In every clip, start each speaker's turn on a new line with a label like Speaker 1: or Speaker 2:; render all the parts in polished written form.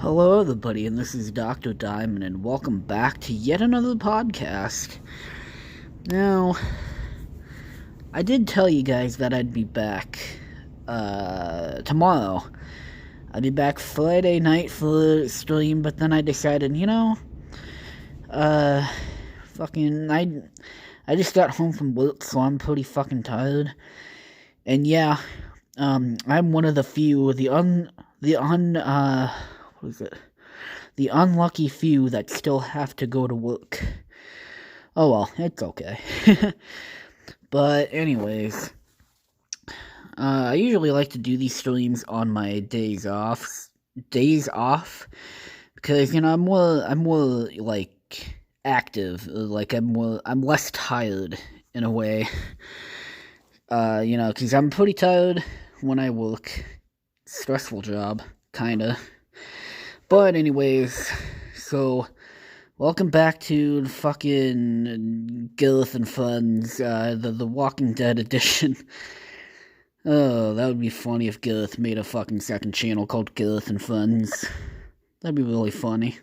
Speaker 1: Hello, everybody, and this is Dr. Diamond, and welcome back to yet another podcast. Now, I did tell you guys that I'd be back tomorrow. I'd be back Friday night for the stream, but then I decided, I just got home from work, so I'm pretty fucking tired. And yeah, I'm one of the few, the unlucky few that still have to go to work. Oh well, it's okay. But anyways, I usually like to do these streams on my days off, because I'm more like active, like I'm less tired in a way. Because I'm pretty tired when I work. Stressful job, kinda. But anyways, so welcome back to fucking Gareth and Friends, the Walking Dead edition. Oh, that would be funny if Gareth made a fucking second channel called Gareth and Friends. That'd be really funny.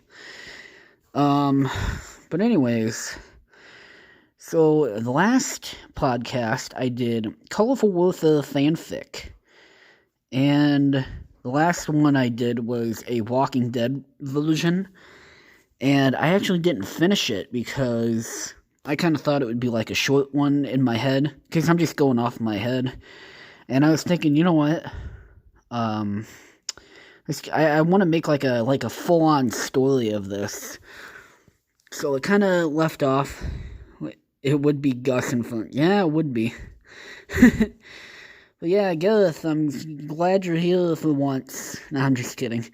Speaker 1: But anyways, so the last podcast I did Colorful Warfare fanfic, and the last one I did was a Walking Dead version, and I actually didn't finish it because I kind of thought it would be like a short one in my head, because I'm just going off my head, and I was thinking, you know what, I want to make like a full-on story of this, so it kind of left off. It would be Gus and Fern. Yeah, it would be. But yeah, Gareth, I'm glad you're here for once. No, I'm just kidding.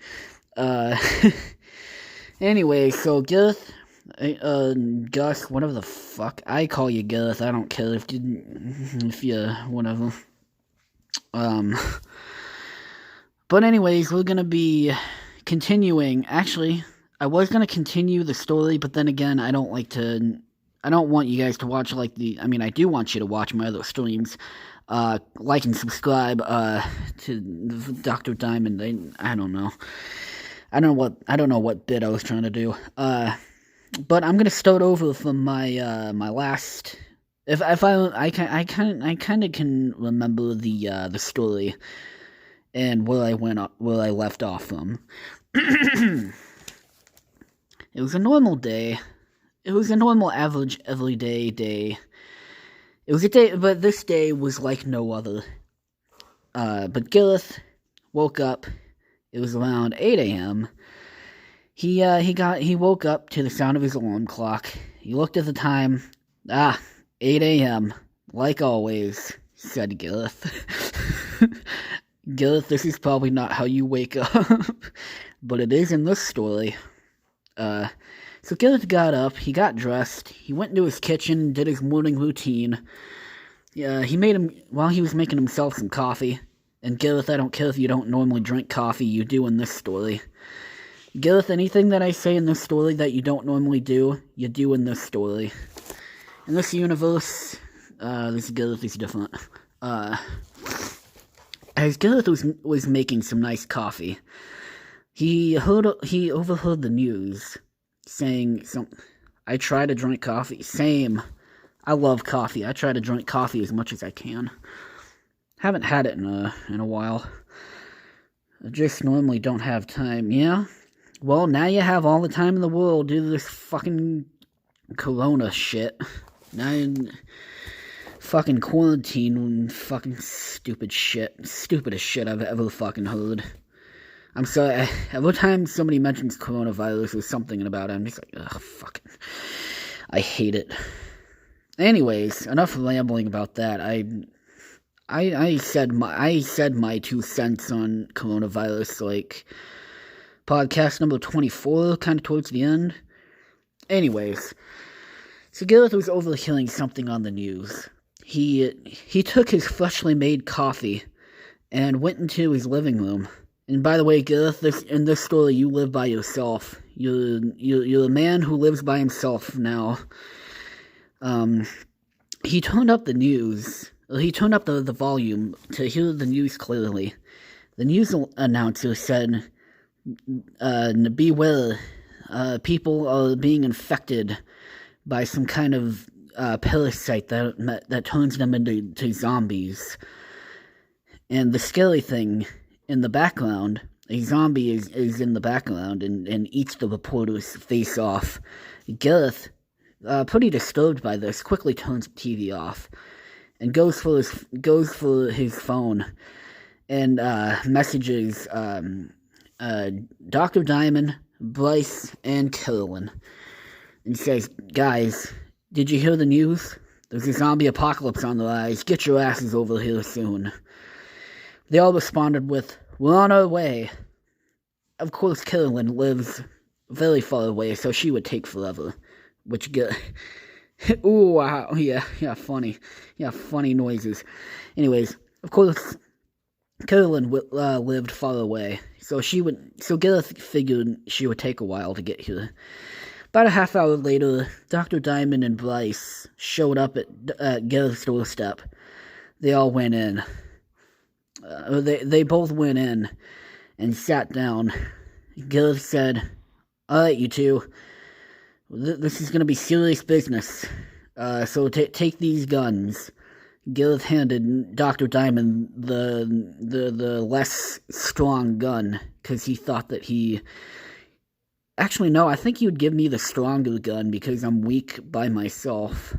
Speaker 1: Anyway, so Gareth, Gus, whatever the fuck, I call you Gareth, I don't care if you, whatever. But anyways, we're gonna be continuing, actually, I was gonna continue the story, but then again, I don't want you guys to watch, I do want you to watch my other streams. Like and subscribe to Dr. Diamond. I don't know. I don't know what bit I was trying to do. But I'm gonna start over from my my last. If I kind of can remember the story and where I left off from. It was a normal day. It was a normal, average, everyday day. It was a day, but this day was like no other. But Gareth woke up. It was around 8 a.m. He woke up to the sound of his alarm clock. He looked at the time. 8 a.m. Like always, said Gareth. Gareth, this is probably not how you wake up, but it is in this story. So Gareth got up, he got dressed, he went into his kitchen, did his morning routine. While he was making himself some coffee. And Gareth, I don't care if you don't normally drink coffee, you do in this story. Gareth, anything that I say in this story that you don't normally do, you do in this story. In this universe, this Gareth is different. As Gareth was making some nice coffee, he overheard the news saying I try to drink coffee. Same. I love coffee. I try to drink coffee as much as I can. Haven't had it in a while. I just normally don't have time. Yeah? Well, now you have all the time in the world due to this fucking corona shit. Now fucking quarantine and fucking stupid shit. Stupidest shit I've ever fucking heard. I'm sorry, every time somebody mentions coronavirus or something about it, I'm just like, ugh, fuck it. I hate it. Anyways, enough rambling about that. I said my 2 cents on coronavirus, like, podcast number 24, kind of towards the end. Anyways, so Gareth was overhearing something on the news. He took his freshly made coffee and went into his living room. And by the way, Gareth, in this story, you live by yourself. You're a man who lives by himself now. He turned up the news. He turned up the volume to hear the news clearly. The news announcer said beware. People are being infected by some kind of parasite that turns them into zombies. And the scary thing, in the background, a zombie is in the background and eats the reporter's face off. Gareth, pretty disturbed by this, quickly turns the TV off and goes for his phone and messages Dr. Diamond, Bryce, and Carolyn, and says, "Guys, did you hear the news? There's a zombie apocalypse on the rise. Get your asses over here soon." They all responded with, "We're on our way." Of course, Carolyn lives very far away, so she would take forever. Which ooh, wow, yeah, funny. Yeah, funny noises. Anyways, of course, Carolyn lived far away, so Gareth figured she would take a while to get here. About a half hour later, Dr. Diamond and Bryce showed up at Gareth's doorstep. They all went in. They both went in and sat down. Gareth said, "Alright, you two, this is going to be serious business, so take these guns." Gareth handed Dr. Diamond the less strong gun, because he thought that he... Actually, no, I think he would give me the stronger gun, because I'm weak by myself.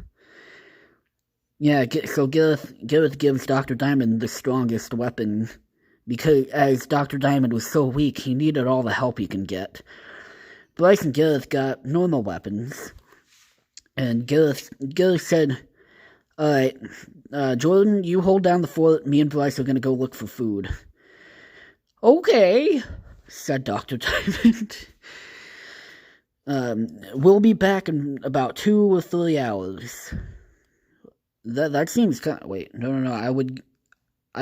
Speaker 1: Yeah, so Gareth gives Dr. Diamond the strongest weapon, because as Dr. Diamond was so weak, he needed all the help he can get. Bryce and Gareth got normal weapons, and Gareth said, "Alright, Jordan, you hold down the fort, me and Bryce are gonna go look for food." "Okay," said Dr. Diamond. "We'll be back in about 2 or 3 hours. That seems kind of... Wait, no, I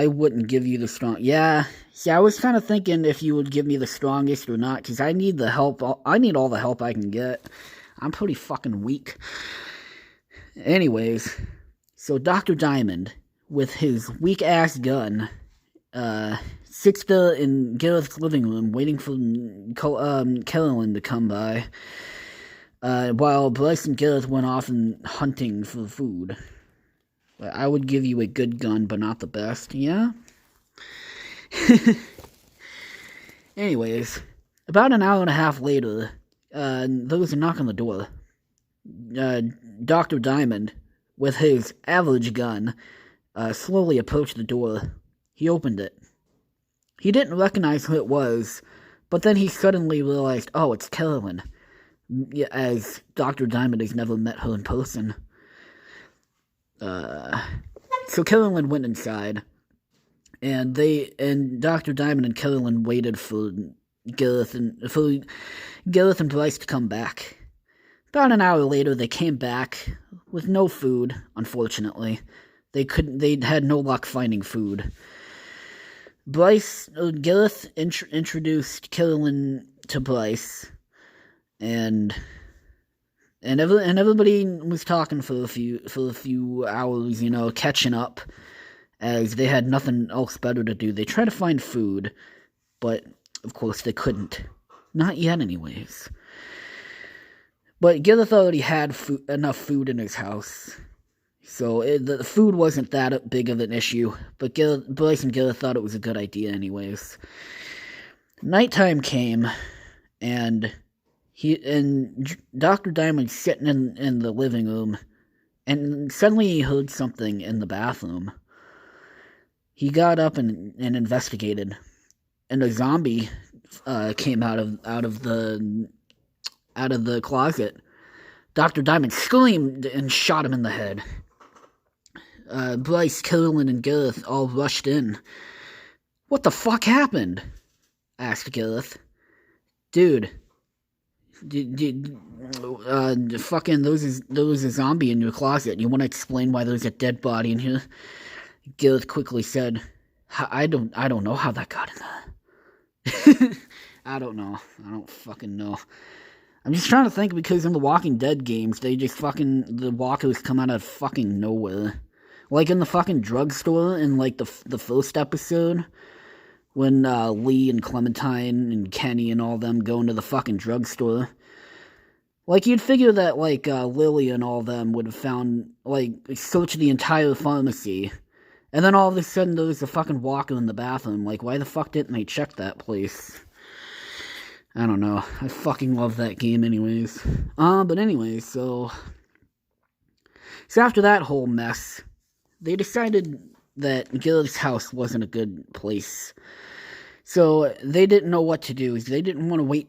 Speaker 1: wouldn't give you the strong... Yeah, see, I was kind of thinking if you would give me the strongest or not, because I need the help. I need all the help I can get. I'm pretty fucking weak. Anyways, so Dr. Diamond, with his weak-ass gun, sits there in Gareth's living room waiting for Carolyn to come by, while Bryce and Gareth went off and hunting for food. I would give you a good gun, but not the best, yeah? Anyways, about an hour and a half later, there was a knock on the door. Dr. Diamond, with his average gun, slowly approached the door. He opened it. He didn't recognize who it was, but then he suddenly realized, oh, it's Carolyn, as Dr. Diamond has never met her in person. So Carolyn went inside, and Dr. Diamond and Carolyn waited for Gareth and Bryce to come back. About an hour later, they came back with no food. Unfortunately, they had no luck finding food. Gareth introduced Carolyn to Bryce, and everybody was talking for a few hours, catching up, as they had nothing else better to do. They tried to find food, but of course they couldn't. Not yet, anyways. But Gareth already had enough food in his house, so the food wasn't that big of an issue. But Bryce and Gareth thought it was a good idea, anyways. Nighttime came, and Dr. Diamond sitting in the living room, and suddenly he heard something in the bathroom. He got up and investigated, and a zombie came out of the closet. Dr. Diamond screamed and shot him in the head. Bryce, Carolyn, and Gareth all rushed in. "What the fuck happened?" asked Gareth. "Dude, fucking there was a zombie in your closet. You want to explain why there's a dead body in here?" Gareth quickly said, I don't know how that got in there." I don't know. I don't fucking know. I'm just trying to think, because in the Walking Dead games, they just the walkers come out of fucking nowhere. Like in the fucking drugstore in, like, the first episode, when Lee and Clementine and Kenny and all them go into the fucking drugstore. Like, you'd figure that, like, Lily and all them would have found, like, searched the entire pharmacy. And then all of a sudden there was a fucking walker in the bathroom. Like, why the fuck didn't they check that place? I don't know. I fucking love that game anyways. But anyways, so after that whole mess, they decided that Gareth's house wasn't a good place. So they didn't know what to do. They didn't want to wait,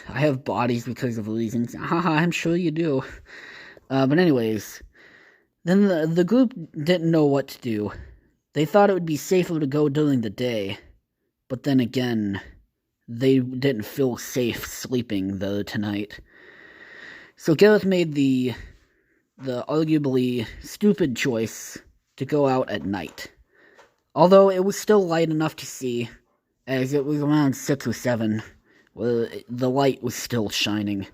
Speaker 1: I have bodies because of reasons. Haha, I'm sure you do. But anyways, then the group didn't know what to do. They thought it would be safer to go during the day. But then again, they didn't feel safe sleeping there tonight. So Gareth made the arguably stupid choice to go out at night. Although it was still light enough to see, as it was around 6 or 7, where the light was still shining.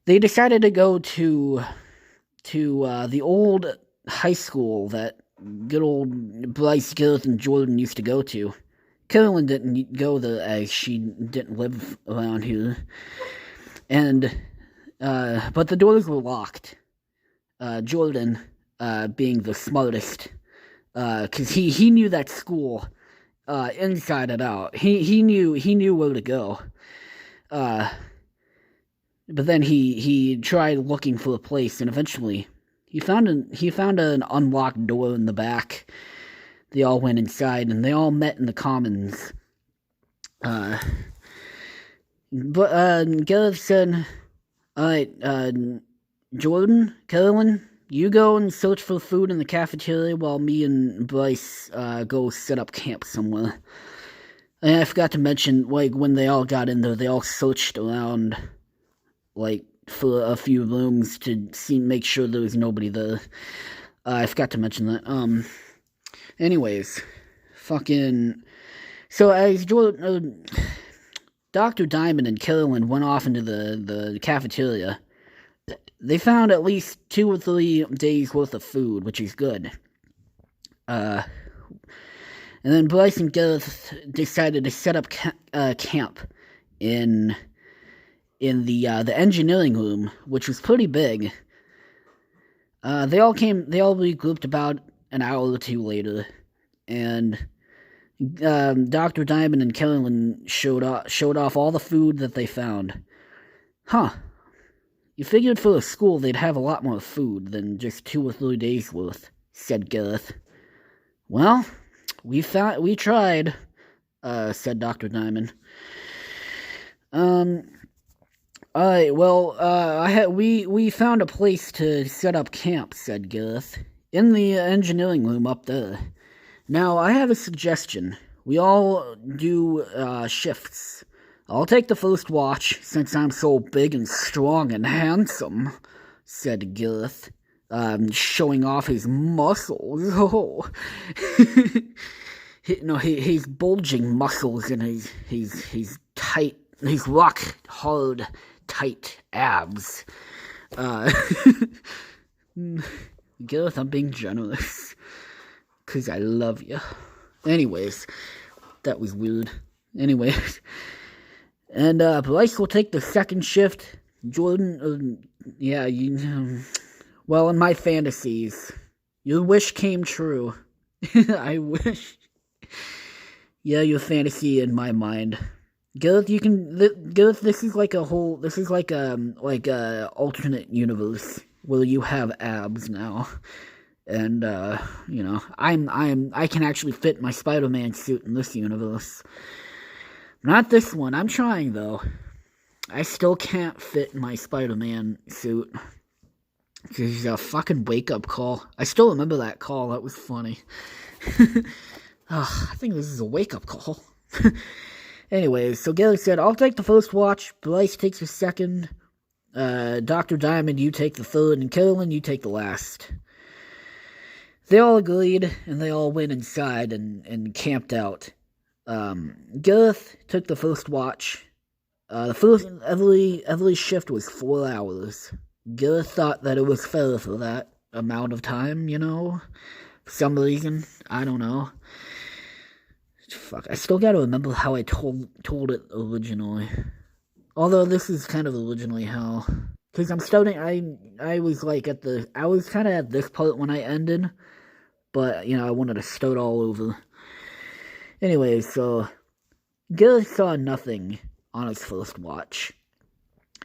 Speaker 1: They decided to go to the old high school that good old Bryce, Gareth, and Jordan used to go to. Carolyn didn't go there as she didn't live around here. And, but the doors were locked. Jordan, being the smartest, cause he knew that school, inside and out. He knew where to go. But then he tried looking for a place, and eventually he found an unlocked door in the back. They all went inside, and they all met in the commons. But Gareth said, "Alright, Jordan, Carolyn, you go and search for food in the cafeteria while me and Bryce go set up camp somewhere." And I forgot to mention, like, when they all got in there, they all searched around, like, for a few rooms to make sure there was nobody there. I forgot to mention that. Anyways, fucking... So as Dr. Diamond and Carolyn went off into the cafeteria, they found at least 2 or 3 days worth of food, which is good. And then Bryce and Gareth decided to set up camp in the engineering room, which was pretty big. They all regrouped about an hour or 2 later, and Dr. Diamond and Carolyn showed off all the food that they found. Huh. You figured for a school they'd have a lot more food than just 2 or 3 days worth, said Gareth. Well, we tried, said Dr. Diamond. Alright, well, we found a place to set up camp, said Gareth, in the engineering room up there. Now, I have a suggestion. We all do, shifts. I'll take the first watch, since I'm so big and strong and handsome, said Gareth, showing off his muscles. Oh. His bulging muscles and his tight, his rock hard, tight abs. Gareth, I'm being generous, 'cause I love you. Anyways, that was weird. Anyways, and Bryce will take the second shift. Jordan, well, in my fantasies, your wish came true. I wish. Yeah, your fantasy in my mind. Gareth, Gareth, this is like a alternate universe where you have abs now. And, I can actually fit my Spider-Man suit in this universe. Not this one. I'm trying, though. I still can't fit my Spider-Man suit. It's a fucking wake-up call. I still remember that call. That was funny. I think this is a wake-up call. Anyways, so Gary said, I'll take the first watch. Bryce takes the second. Dr. Diamond, you take the third. And Carolyn, you take the last. They all agreed, and they all went inside and camped out. Gareth took the first watch. The first every shift was 4 hours. Gareth thought that it was fair for that amount of time, for some reason. I don't know. Fuck, I still gotta remember how I told it originally. Although this is kind of originally how, because I was like I was kind of at this part when I ended, but I wanted to start all over. Anyway, so Gareth saw nothing on his first watch,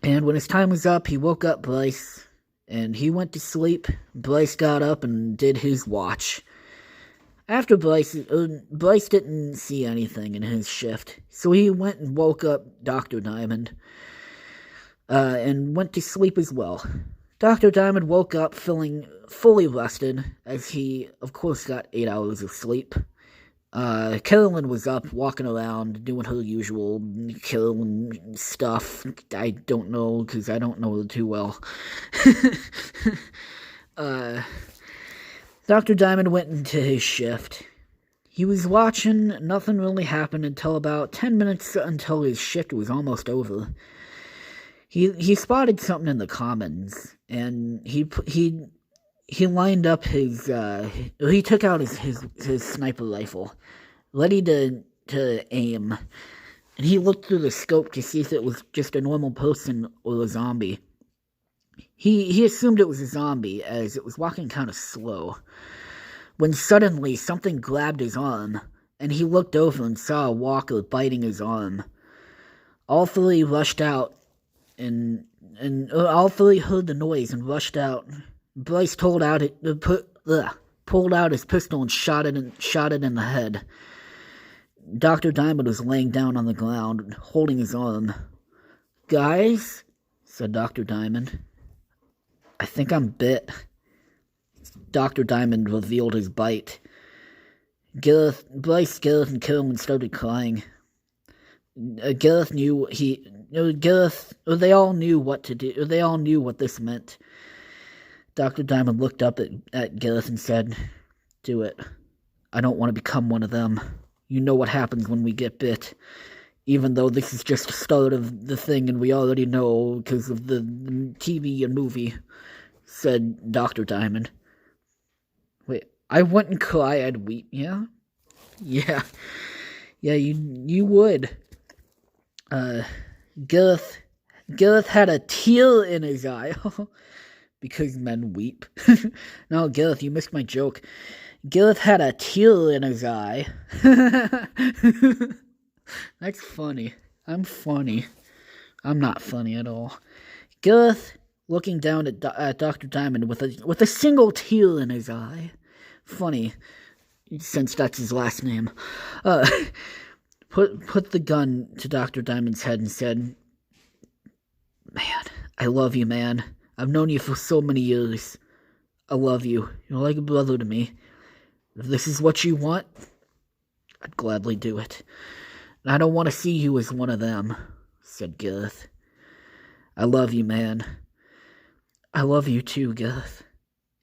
Speaker 1: and when his time was up, he woke up Bryce, and he went to sleep. Bryce got up and did his watch. After Bryce didn't see anything in his shift, so he went and woke up Dr. Diamond, and went to sleep as well. Dr. Diamond woke up feeling fully rested, as he, of course, got 8 hours of sleep. Carolyn was up, walking around, doing her usual Carolyn stuff. I don't know, because I don't know her too well. Dr. Diamond went into his shift. He was watching, nothing really happened until about 10 minutes until his shift was almost over. He spotted something in the commons, and he lined up he took out his sniper rifle, ready to aim, and he looked through the scope to see if it was just a normal person or a zombie. He assumed it was a zombie, as it was walking kind of slow, when suddenly something grabbed his arm, and he looked over and saw a walker biting his arm. All three rushed out, and all three heard the noise and rushed out. Bryce pulled out his pistol and shot it in the head. Dr. Diamond was laying down on the ground, holding his arm. "Guys," said Dr. Diamond, "I think I'm bit." Dr. Diamond revealed his bite. Bryce, Gareth, and Carolyn started crying. Gareth knew they all knew what to do. They all knew what this meant. Dr. Diamond looked up at Gareth and said, "Do it. I don't want to become one of them. You know what happens when we get bit. Even though this is just the start of the thing and we already know because of the TV and movie," said Dr. Diamond. "Wait, I wouldn't cry, I'd weep, yeah?" Yeah, you would. Gareth had a tear in his eye. Because men weep. No, Gareth, you missed my joke. Gareth had a tear in his eye. That's funny. I'm funny. I'm not funny at all. Gareth, looking down at Dr. Diamond with a single tear in his eye. Funny, since that's his last name. Put the gun to Dr. Diamond's head and said, "Man, I love you, man. I've known you for so many years. I love you. You're like a brother to me. If this is what you want, I'd gladly do it. And I don't want to see you as one of them," said Gareth. "I love you, man. I love you too, Gareth.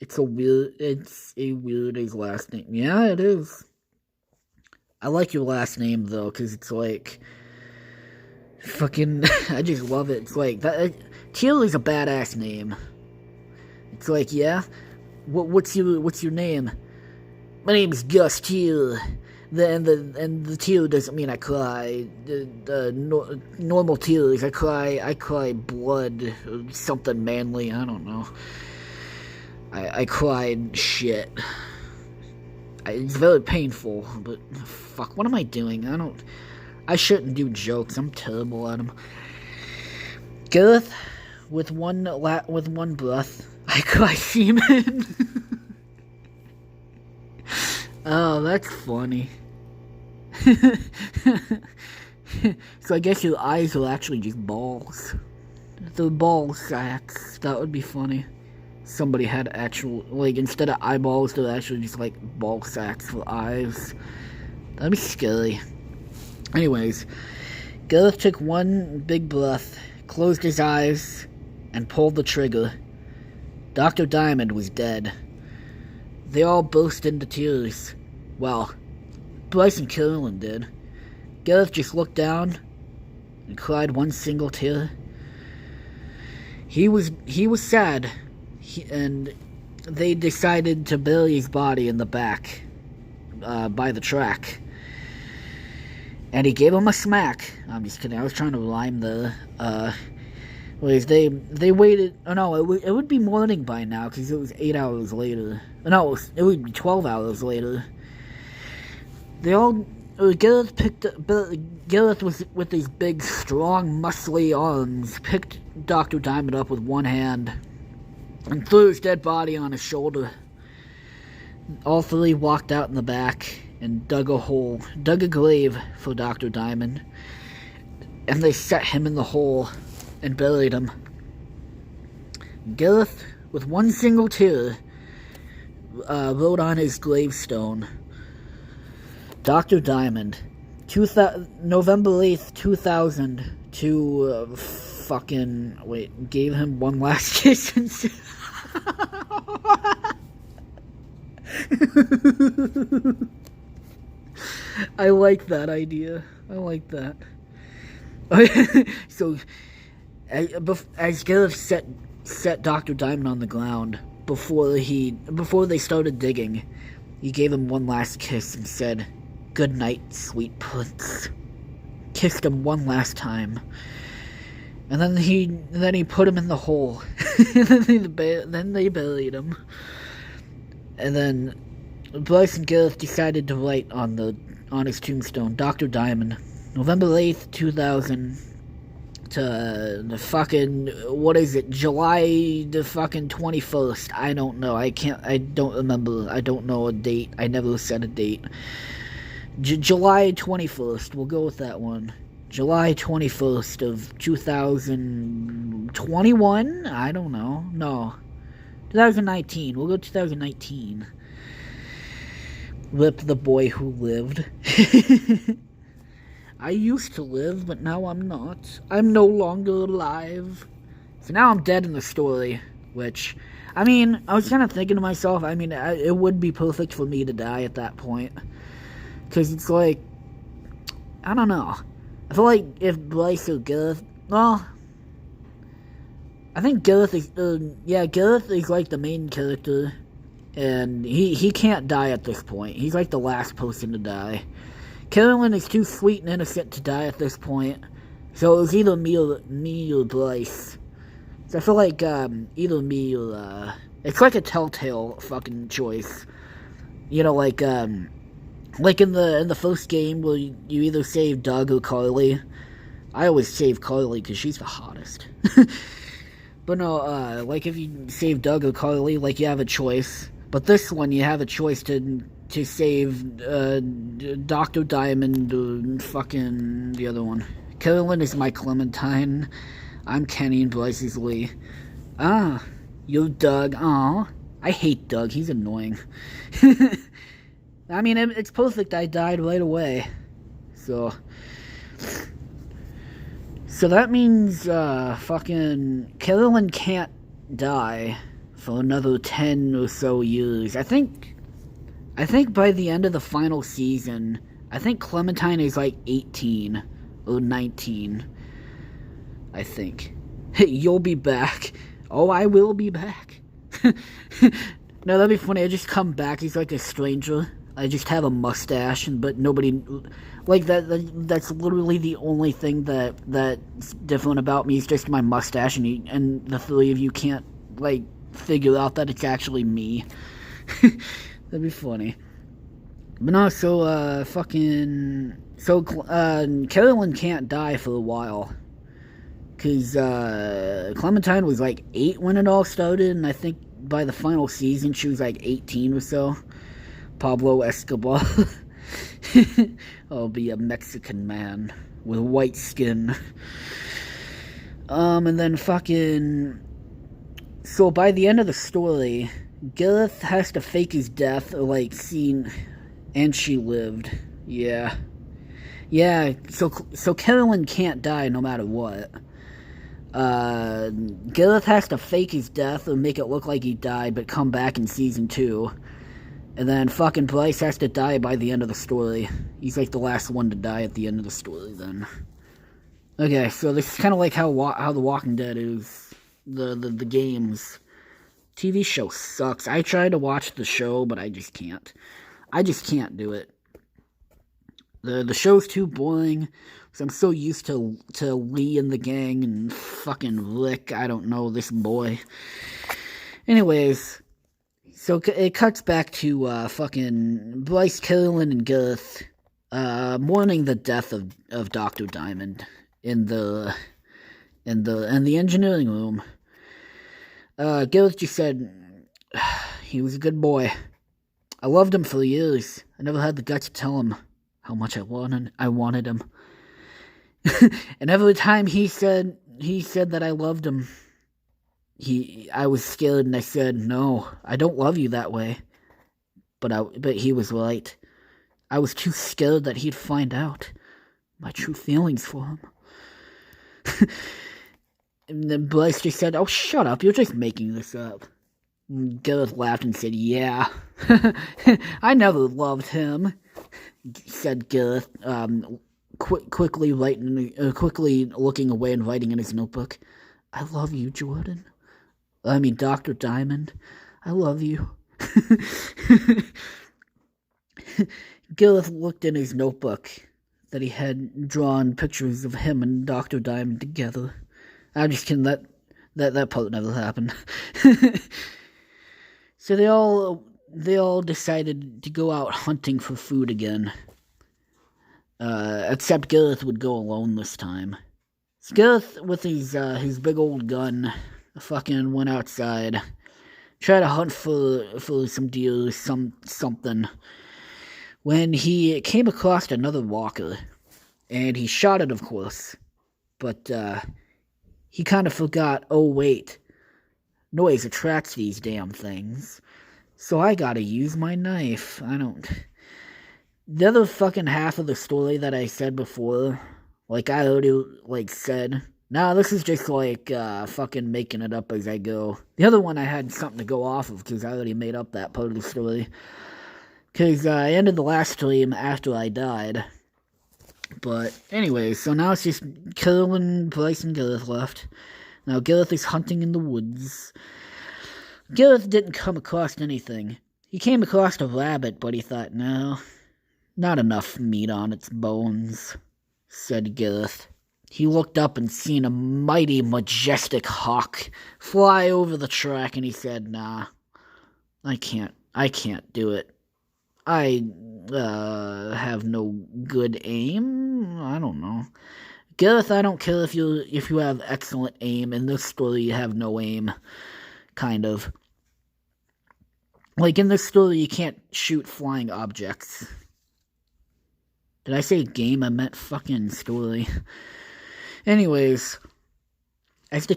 Speaker 1: It's a weird his last name. Yeah, it is. I like your last name, though, because it's like, fucking, I just love it. It's like, Teal is a badass name. It's like, yeah? What's your name? "My name is Gus Teal." And the tear doesn't mean I cry. The normal tears, I cry blood or something manly. I don't know. I cried shit. It's very painful, but fuck, what am I doing? I shouldn't do jokes. I'm terrible at them. Gareth, with one breath, I cry semen. Oh, that's funny. So I guess your eyes are actually just balls. They're ball sacks. That would be funny. Somebody had actual, like, instead of eyeballs, they're actually just like ball sacks for eyes. That'd be scary. Anyways, Gareth took one big breath, closed his eyes, and pulled the trigger. Dr. Diamond was dead. They all burst into tears. Well, Bryce and Carolyn did. Gareth just looked down and cried one single tear. He was sad, and they decided to bury his body in the back, by the track. And he gave him a smack. I'm just kidding. I was trying to rhyme the, they waited, oh no, it would be morning by now, because it was 8 hours later. No, it would be 12 hours later. Gareth was, with his big, strong, muscly arms, picked Dr. Diamond up with one hand, and threw his dead body on his shoulder. All three walked out in the back, and dug a grave for Dr. Diamond, and they set him in the hole and buried him. Gareth, with one single tear, wrote on his gravestone, Dr. Diamond, November 8th, 2000, gave him one last kiss and I like that idea. I like that. So, as Gareth set Dr. Diamond on the ground before they started digging, he gave him one last kiss and said, "Good night, sweet prince." Kissed him one last time, and then he put him in the hole. Then they buried him, and then Bryce and Gareth decided to write on his tombstone, Dr. Diamond, November 8th, 2000 to the fucking, what is it, July the fucking 21st. I don't know. I don't remember. I don't know a date. I never said a date. July 21st. We'll go with that one. July 21st of 2021? I don't know. No. 2019. We'll go 2019. Rip the boy who lived. I used to live, but now I'm not. I'm no longer alive. So now I'm dead in the story, which, I mean, I was kind of thinking to myself, I mean, it would be perfect for me to die at that point. Because it's like, I don't know. I feel like if Bryce or Gareth, well, I think Gareth is, Gareth is like the main character, and he can't die at this point. He's like the last person to die. Carolyn is too sweet and innocent to die at this point, so it was either me or Bryce. So I feel like either me or it's like a telltale fucking choice. You know, like in the first game where you either save Doug or Carly. I always save Carly because she's the hottest. But no, like if you save Doug or Carly, like you have a choice. But this one, you have a choice to save Dr. Diamond or fucking the other one. Carolyn is my Clementine. I'm Kenny and Bryce is Lee. Ah, you're Doug. Aw, I hate Doug. He's annoying. I mean, it's perfect. I died right away. So that means fucking Carolyn can't die for another 10 or so years. I think by the end of the final season, I think Clementine is like 18 or 19. I think. You'll be back. Oh, I will be back. No, that'd be funny. I just come back. He's like a stranger. I just have a mustache, but nobody, like that's literally the only thing that's different about me is just my mustache, and the three of you can't like figure out that it's actually me. That'd be funny. But no, Carolyn can't die for a while. Because Clementine was like 8 when it all started, and I think by the final season she was like 18 or so. Pablo Escobar. I'll be a Mexican man with white skin. And then fucking... So by the end of the story, Gareth has to fake his death, or like and she lived. Yeah. Yeah, so Carolyn can't die no matter what. Gareth has to fake his death or make it look like he died, but come back in season 2. And then fucking Bryce has to die by the end of the story. He's like the last one to die at the end of the story then. Okay, so this is kind of like how The Walking Dead is. The games. TV show sucks. I tried to watch the show, but I just can't. I just can't do it. The show's too boring. So I'm so used to Lee and the gang and fucking Rick. I don't know this boy. Anyways, so it cuts back to fucking Bryce, Carolyn, and Gareth mourning the death of Dr. Diamond in the engineering room. Gareth just said he was a good boy. I loved him for years. I never had the guts to tell him how much I wanted him. And every time he said that I loved him, I was scared, and I said, "No, I don't love you that way." But he was right. I was too scared that he'd find out my true feelings for him. And then Bryce just said, "Oh, shut up, you're just making this up." And Gareth laughed and said, "Yeah, I never loved him," said Gareth, quickly looking away and writing in his notebook. "I love you, Jordan. I mean, Dr. Diamond. I love you." Gareth looked in his notebook that he had drawn pictures of him and Dr. Diamond together. I'm just kidding, that part never happened. So they all decided to go out hunting for food again. Except Gareth would go alone this time. So Gareth, with his big old gun, fucking went outside, tried to hunt for some deer, something. When he came across another walker, and he shot it, of course, but he kind of forgot, oh wait, noise attracts these damn things, so I gotta use my knife. The other fucking half of the story that I said before, like I already said, nah, this is just fucking making it up as I go. The other one I had something to go off of because I already made up that part of the story. Because I ended the last stream after I died. But anyway, so now it's just Carolyn, Bryce, and Gareth left. Now Gareth is hunting in the woods. Gareth didn't come across anything. He came across a rabbit, but he thought, no, not enough meat on its bones, said Gareth. He looked up and seen a mighty, majestic hawk fly over the track, and he said, nah, I can't do it. I have no good aim. I don't know. Gareth, I don't care if you have excellent aim. In this story, you have no aim. Kind of. Like, in this story, you can't shoot flying objects. Did I say game? I meant fucking story. Anyways, as the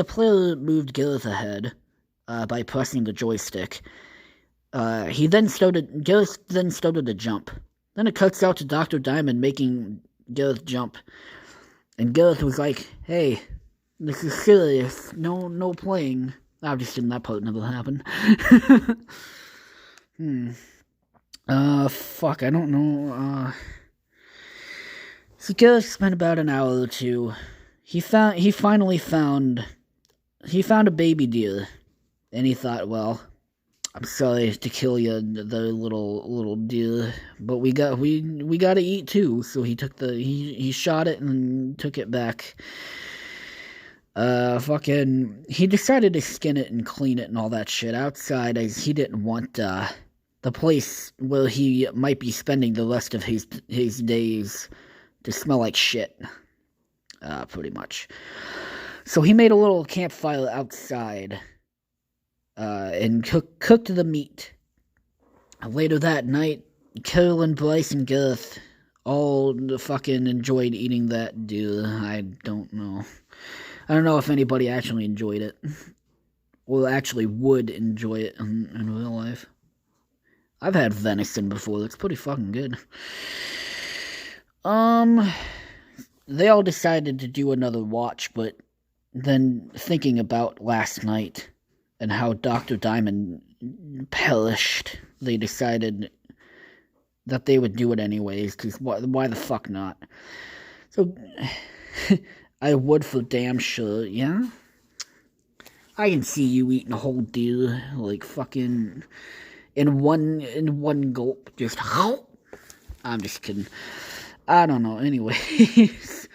Speaker 1: player moved Gareth ahead by pressing the joystick, Gareth then started to jump. Then it cuts out to Dr. Diamond making Gareth jump. And Gareth was like, hey, this is serious. No playing. I'm just kidding, that part never happened. Fuck, I don't know. So Gareth spent about an hour or two. He finally found a baby deer. And he thought, well, I'm sorry to kill you, the little deer, but we gotta eat too. So he shot it and took it back. He decided to skin it and clean it and all that shit outside, as he didn't want the place where he might be spending the rest of his days to smell like shit. Pretty much. So he made a little campfire outside. And cooked the meat. Later that night, Carolyn, Bryce, and Gareth all fucking enjoyed eating that deer. I don't know if anybody actually enjoyed it. Or actually would enjoy it in real life. I've had venison before. It's pretty fucking good. They all decided to do another watch, but then thinking about last night and how Dr. Diamond perished, they decided that they would do it anyways, because why the fuck not? So, I would for damn sure, yeah? I can see you eating a whole deer, like fucking, in one gulp, just, I'm just kidding. I don't know. Anyways.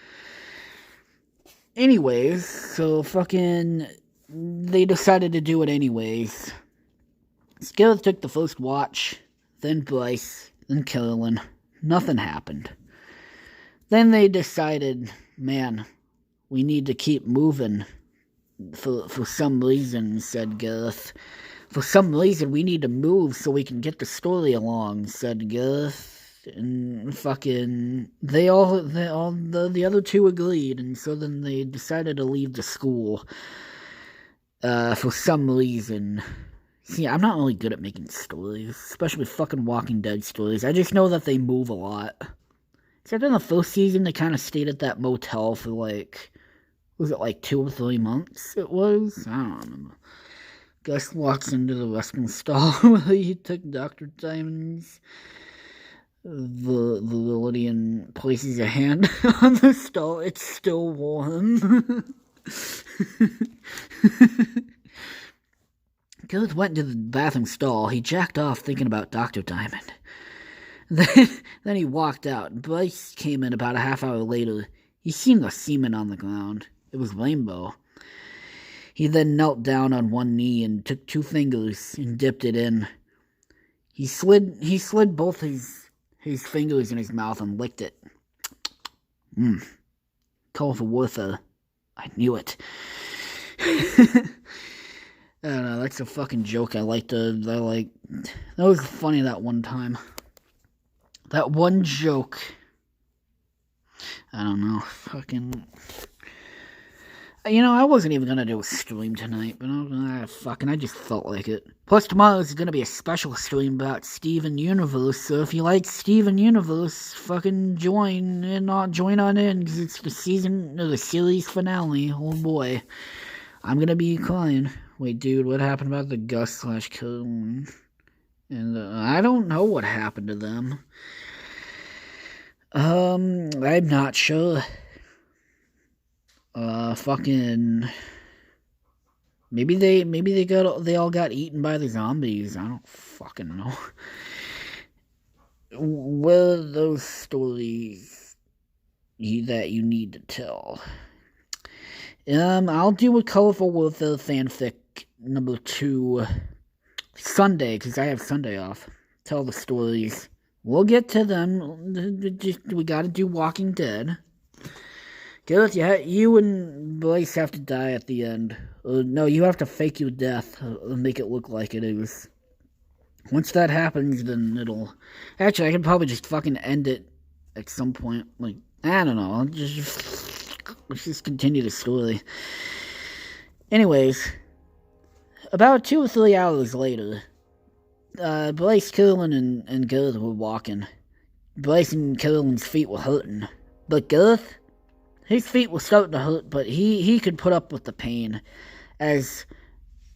Speaker 1: So fucking... They decided to do it anyways. Gareth took the first watch, then Bryce, then Carolyn. Nothing happened. Then they decided, man, we need to keep moving. For some reason, said Gareth. For some reason, we need to move so we can get the story along, said Gareth. And fucking, the other two agreed, and so then they decided to leave the school. For some reason. See, I'm not really good at making stories, especially fucking Walking Dead stories. I just know that they move a lot. Except in the first season, they kind of stayed at that motel for like, was it like 2 or 3 months? It was? I don't remember. Gus walks into the restroom stall where he took Dr. Diamond's validity and places a hand on the stall. It's still warm. Gareth went into the bathroom stall. He jacked off thinking about Dr. Diamond. Then he walked out. Bryce came in about a half hour later. He seen the semen on the ground. It was Rainbow. He then knelt down on one knee and took 2 fingers and dipped it in. He slid both his fingers in his mouth and licked it. Colorful Werther. I knew it. I don't know, that's a fucking joke that was funny that one time. That one joke. I don't know, fucking... You know, I wasn't even gonna do a stream tonight, but I just felt like it. Plus, tomorrow is gonna be a special stream about Steven Universe, so if you like Steven Universe, fucking join on in, because it's the series finale. Oh boy. I'm gonna be crying. Wait, dude, what happened about the Gus/Carolyn? And I don't know what happened to them. I'm not sure. Fucking... Maybe they all got eaten by the zombies. I don't fucking know. What are those stories that you need to tell? I'll do a Colorful Werther fanfic number 2 Sunday, because I have Sunday off. Tell the stories. We'll get to them. We gotta do Walking Dead. Gareth, you and Bryce have to die at the end. No, you have to fake your death and make it look like it is. Once that happens, then it'll... Actually, I can probably just fucking end it at some point. Like, I don't know. Let's just continue the story. Anyways, about 2 or 3 hours later, Bryce, Carolyn, and Gareth were walking. Bryce and Carolyn's feet were hurting. But Gareth, his feet were starting to hurt, but he could put up with the pain. As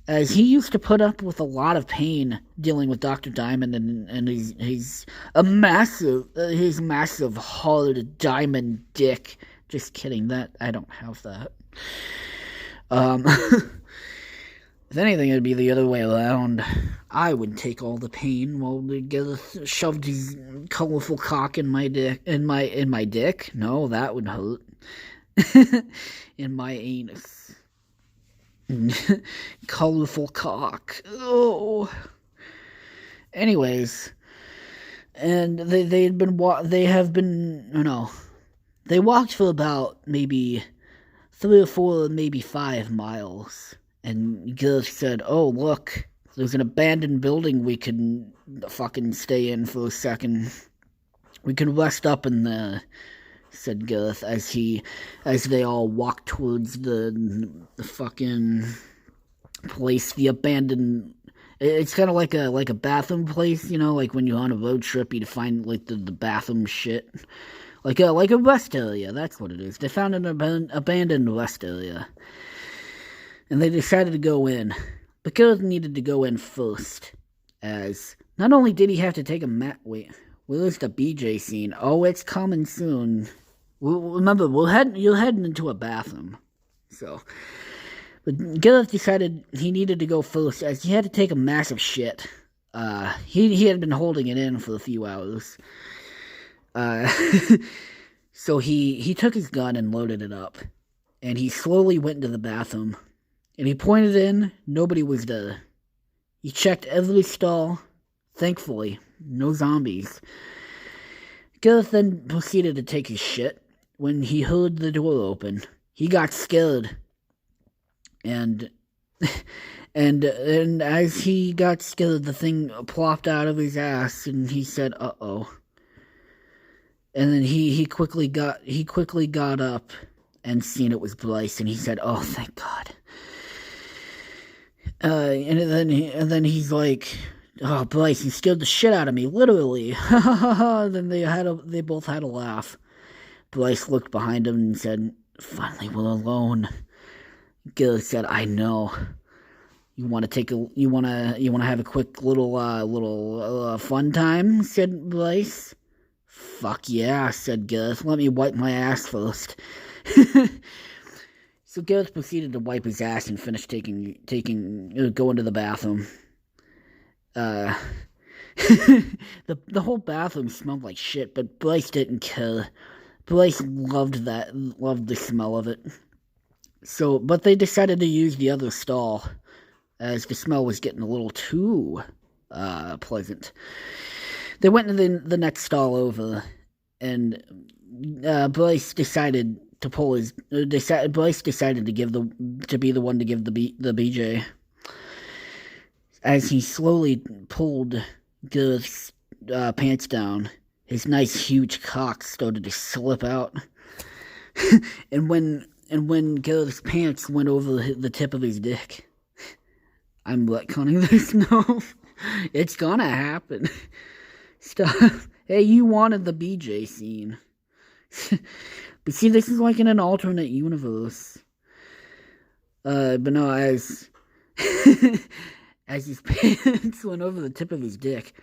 Speaker 1: he used to put up with a lot of pain dealing with Dr. Diamond and his massive hard diamond dick. Just kidding, I don't have that. If anything, it'd be the other way around. I would take all the pain while Gareth shoved his colorful cock in my dick. In my dick? No, that would hurt. In my anus. Colorful cock. Oh. Anyways, and they walked for about maybe 3 or 4, maybe 5 miles. And Gareth said, "Oh, look, there's an abandoned building we can fucking stay in for a second. We can rest up in there," said Gareth as they all walked towards the fucking place, the abandoned... It's kind of like a bathroom place, you know, like when you're on a road trip, you find like the bathroom shit. Like a rest area, that's what it is. They found an abandoned rest area. And they decided to go in. But Gareth needed to go in first. As not only did he have to take a wait, where's the BJ scene? Oh, it's coming soon. Remember, you're heading into a bathroom. So, but Gareth decided he needed to go first, as he had to take a massive shit. He had been holding it in for a few hours. Uh, so he took his gun and loaded it up, and he slowly went into the bathroom, and he pointed in. Nobody was there. He checked every stall. Thankfully, no zombies. Gareth then proceeded to take his shit. When he heard the door open, he got scared, and and as he got scared, the thing plopped out of his ass, and he said, "Uh-oh." And then he quickly got up and seen it was Bryce, and he said, "Oh, thank God." And then he's like, "Oh, Bryce, you scared the shit out of me, literally." Then they both had a laugh. Bryce looked behind him and said, "Finally, we're alone." Gil said, "I know. You want to have a quick little fun time?" said Bryce. "Fuck yeah," said Gareth. "Let me wipe my ass first." So Gareth proceeded to wipe his ass and finish going to the bathroom. The whole bathroom smelled like shit, but Bryce didn't care. Bryce loved the smell of it. So, but they decided to use the other stall, as the smell was getting a little too pleasant. They went to the next stall over, and Bryce decided to pull his. Bryce decided to be the one to give the BJ. As he slowly pulled Gareth's pants down, his nice huge cock started to slip out, and when Gareth's pants went over the tip of his dick, I'm retconning this. No, it's gonna happen. Stop. Hey, you wanted the BJ scene. But see, this is like in an alternate universe. But no, as his pants went over the tip of his dick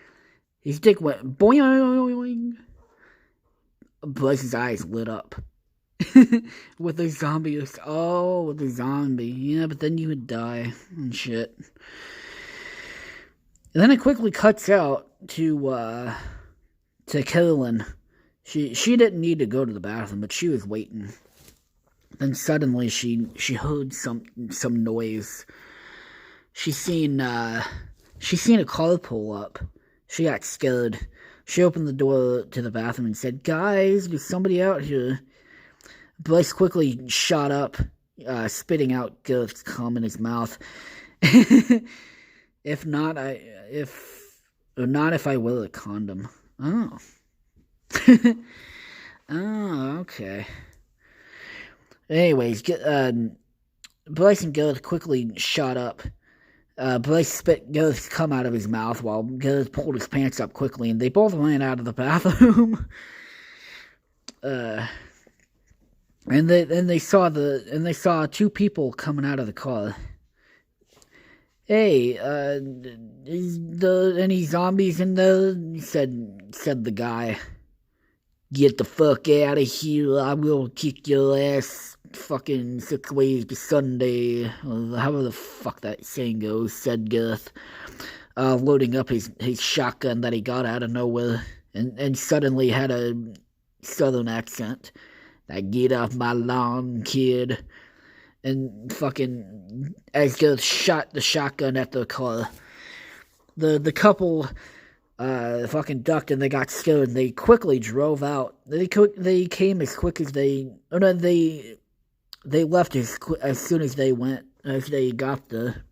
Speaker 1: went boing. Bryce's eyes lit up. With a zombie. Oh, with a zombie. Yeah, but then you would die and shit. And then it quickly cuts out to Carolyn. She didn't need to go to the bathroom, but she was waiting. Then suddenly she heard some noise. She seen a car pull up. She got scared. She opened the door to the bathroom and said, "Guys, there's somebody out here." Bryce quickly shot up, spitting out Gareth's cum in his mouth. If not, if I wear a condom. Oh. Oh, okay. Anyways, Bryce and Gareth quickly shot up. Bryce spit Gareth's cum out of his mouth while Gareth pulled his pants up quickly, and they both ran out of the bathroom. And they saw two people coming out of the car. "Hey, is there any zombies in there?" said the guy. "Get the fuck out of here! I will kick your ass, fucking 6 ways to Sunday," or however the fuck that saying goes, said Gareth, loading up his shotgun that he got out of nowhere, and suddenly had a southern accent. Like, "Get off my lawn, kid." And fucking, as Gareth shot the shotgun at the car, the couple fucking ducked and they got scared and they quickly drove out. They came as quick as they left as soon as they got there.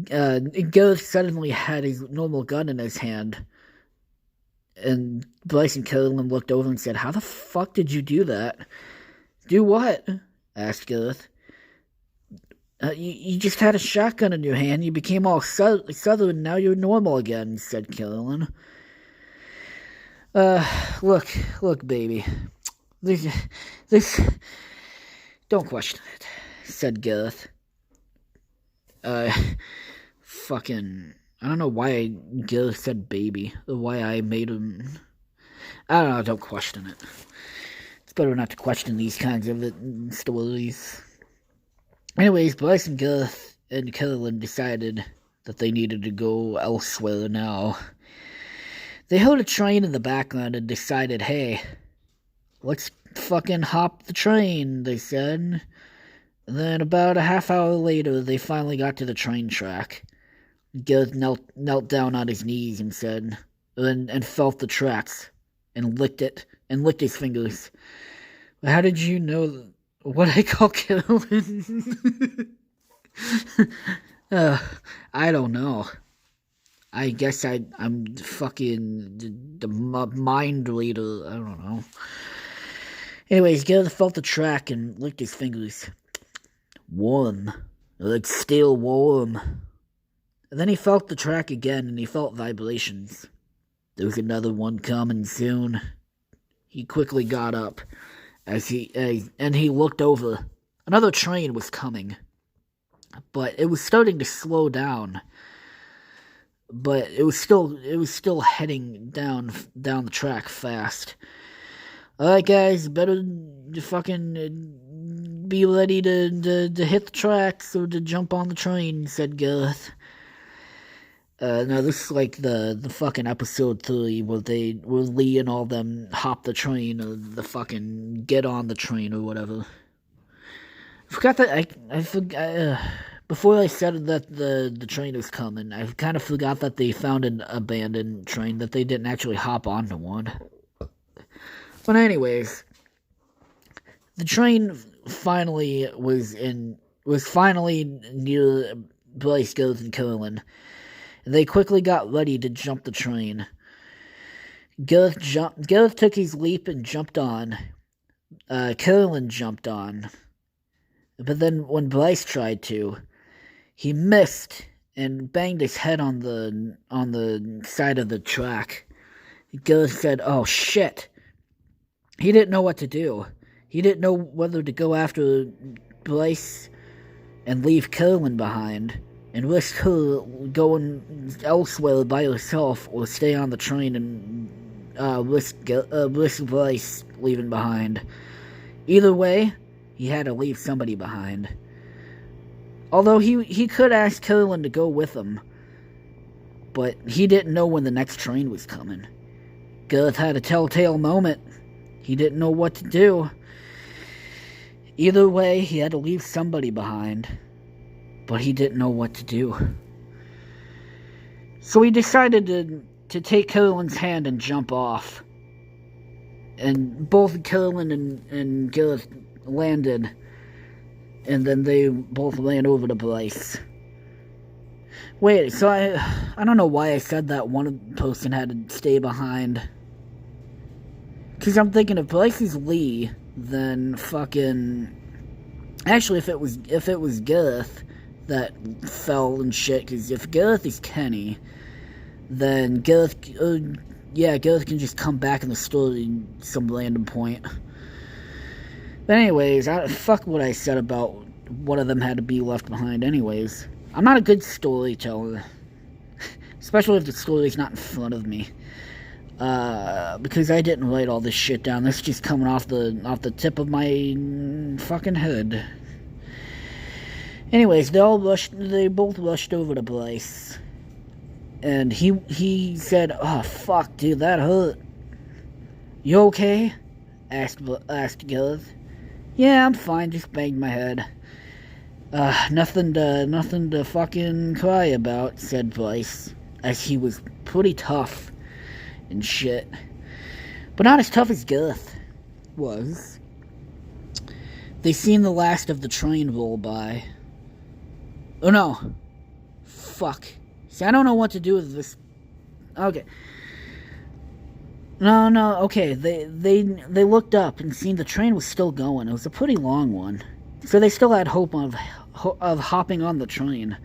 Speaker 1: Gareth suddenly had his normal gun in his hand. And Bryce and Carolyn looked over and said, "How the fuck did you do that?" "Do what?" asked Gareth. You just had a shotgun in your hand. You became all southern, and now you're normal again," said Carolyn. Look, baby. This, don't question it," said Gareth. Fucking, I don't know why Gareth said baby, or why I made him. I don't know, don't question it. It's better not to question these kinds of stories. Anyways, Bryce and Gareth and Carolyn decided that they needed to go elsewhere now. They heard a train in the background and decided, hey, let's fucking hop the train, they said. And then about a half hour later, they finally got to the train track. Gareth knelt down on his knees and said, and felt the tracks, and licked his fingers. How did you know what I call Carolyn? I don't know. I guess I'm fucking the mind reader. I don't know. Anyways, Gareth felt the track and licked his fingers. Warm. Like steel warm. And then he felt the track again and he felt vibrations. There's another one coming soon. He quickly got up and he looked over. Another train was coming. But it was starting to slow down. But it was still heading down the track fast. Alright guys, better fucking be ready to hit the tracks or to jump on the train, said Gareth. Now this is like the fucking episode 3 where Lee and all them hop the train or the fucking get on the train or whatever. I forgot that I forgot before I said that the train was coming, I kind of forgot that they found an abandoned train, that they didn't actually hop onto one. But anyways, the train finally was finally near Bryce, Gareth, and Carolyn. They quickly got ready to jump the train. Gareth took his leap and jumped on. Carolyn jumped on. But then when Bryce tried to, he missed and banged his head on the side of the track. Gareth said, "Oh shit." He didn't know what to do. He didn't know whether to go after Bryce and leave Carolyn behind and risk her going elsewhere by herself, or stay on the train and risk Bryce leaving behind. Either way, he had to leave somebody behind. Although he could ask Carolyn to go with him, but he didn't know when the next train was coming. Gareth had a telltale moment. He didn't know what to do. Either way, he had to leave somebody behind, but he didn't know what to do. So he decided to take Carolyn's hand and jump off. And both Carolyn and Gareth landed, and then they both ran over to Bryce. Wait, so I don't know why I said that one person had to stay behind. Because I'm thinking if Bryce is Lee, then fucking... Actually, if it was Gareth that fell and shit, because if Gareth is Kenny, then Gareth can just come back in the story at some random point. But anyways, fuck what I said about one of them had to be left behind anyways. I'm not a good storyteller. Especially if the story's not in front of me. Because I didn't write all this shit down. This is just coming off the tip of my fucking head. Anyways, they both rushed over to Bryce. And he said, "Oh fuck, dude, that hurt. You okay?" asked Gareth. "Yeah, I'm fine, just banged my head." Nothing to fucking cry about," said Bryce, as he was pretty tough and shit. But not as tough as Gareth was. They seen the last of the train roll by. Oh no. Fuck. See, I don't know what to do with this. Okay. No, okay. They looked up and seen the train was still going. It was a pretty long one. So they still had hope of hopping on the train.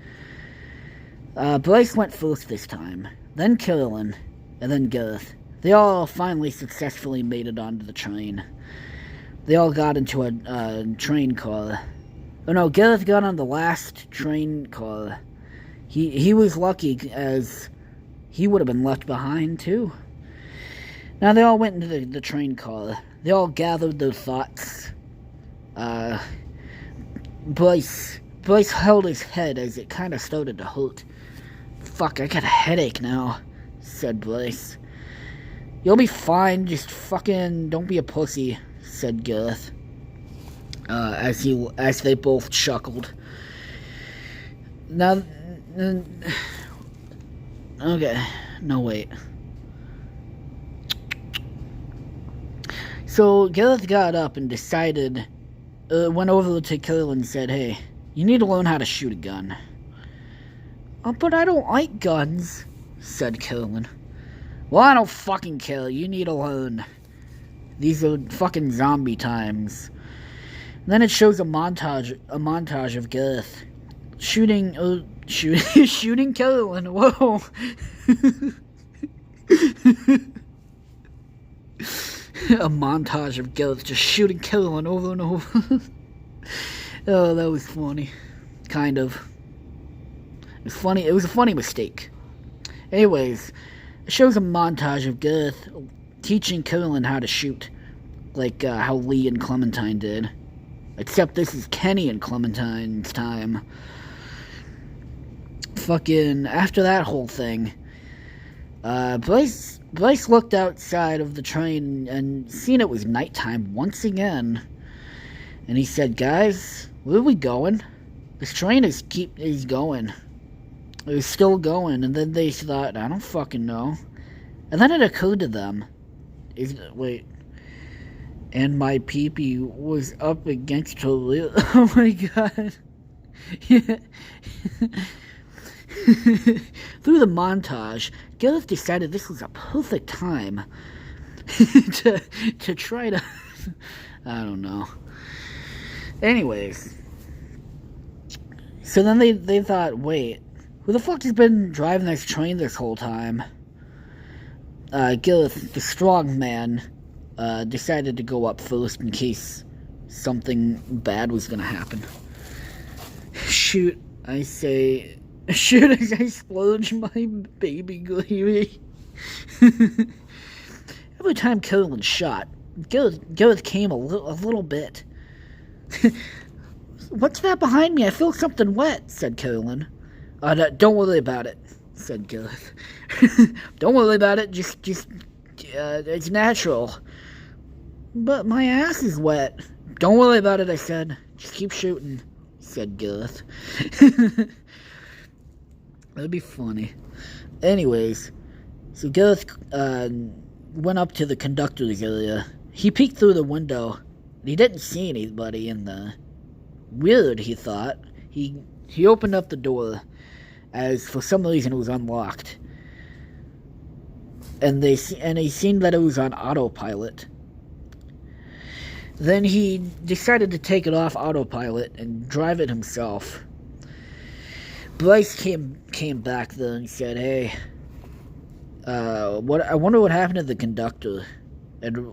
Speaker 1: Bryce went first this time. Then Carolyn. And then Gareth. They all finally successfully made it onto the train. They all got into a train car. Oh no, Gareth got on the last train car. He was lucky, as he would have been left behind too. Now they all went into the train car. They all gathered their thoughts. Bryce held his head as it kind of started to hurt. "Fuck, I got a headache now," said Bryce. You'll be fine, just fucking don't be a pussy, said Gareth. As they both chuckled. Now, okay, no wait. So Gareth got up and decided, went over to Carolyn and said, "Hey, you need to learn how to shoot a gun." But I don't like guns, said Carolyn. Well, I don't fucking care. You need to learn. These are fucking zombie times. And then it shows a montage of Gareth shooting Carolyn. Whoa. A montage of Gareth just shooting Carolyn over and over. Oh, that was funny. Kind of. It was funny. It was a funny mistake. Anyways, it shows a montage of Gareth teaching Carolyn how to shoot, like how Lee and Clementine did. Except this is Kenny and Clementine's time. Fucking after that whole thing, Bryce looked outside of the train and seen it was nighttime once again. And he said, "Guys, where are we going? This train is going." It was still going, and then they thought, "I don't fucking know." And then it occurred to them, and my peepee was up against her lip. Oh my god. Through the montage, Gareth decided this was a perfect time to try to I don't know. Anyways, so then they thought, wait, who the fuck has been driving this train this whole time? Gareth, the strong man, decided to go up first in case something bad was gonna happen. Shoot, I say, shoot as I splurge my baby gravy. Every time Carolyn shot, Gareth came a little bit. "What's that behind me? I feel something wet," said Carolyn. "Don't worry about it," said Gareth. "Don't worry about it, just it's natural." "But my ass is wet." "Don't worry about it," I said. "Just keep shooting," said Gareth. That'd be funny. Anyways, so Gareth went up to the conductor's area. He peeked through the window, and he didn't see anybody in there. Weird, he thought. He opened up the door, as for some reason it was unlocked. And he seen that it was on autopilot. Then he decided to take it off autopilot and drive it himself. Bryce came back there and said, "Hey, I wonder what happened to the conductor," and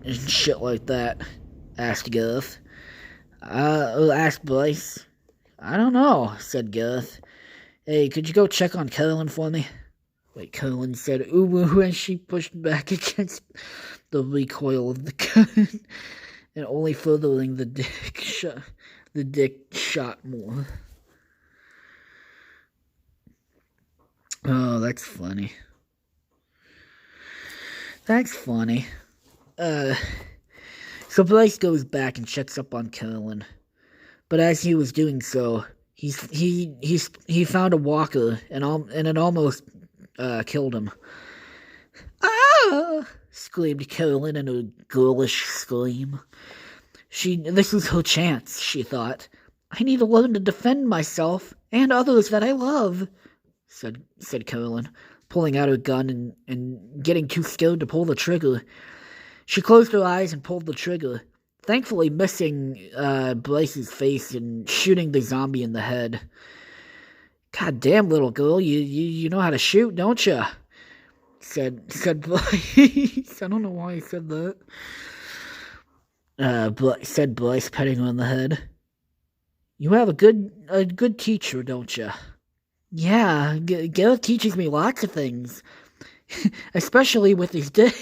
Speaker 1: shit like that. Asked Gareth. Asked Bryce. "I don't know," said Gareth. "Hey, could you go check on Carolyn for me?" Wait, Carolyn said, "Ooh," and she pushed back against the recoil of the gun, and only furthering the dick shot more. Oh, that's funny. That's funny. So Bryce goes back and checks up on Carolyn, but as he was doing so, he found a walker and it almost killed him. "Ah!" screamed Carolyn in a girlish scream. This was her chance, she thought. "I need to learn to defend myself and others that I love," said Carolyn, pulling out her gun and getting too scared to pull the trigger. She closed her eyes and pulled the trigger, thankfully missing Bryce's face and shooting the zombie in the head. "God damn, little girl, you know how to shoot, don't you?" said Bryce. I don't know why he said that. Said Bryce, patting her on the head. "You have a good teacher, don't you?" "Yeah, Gareth teaches me lots of things, especially with his dick."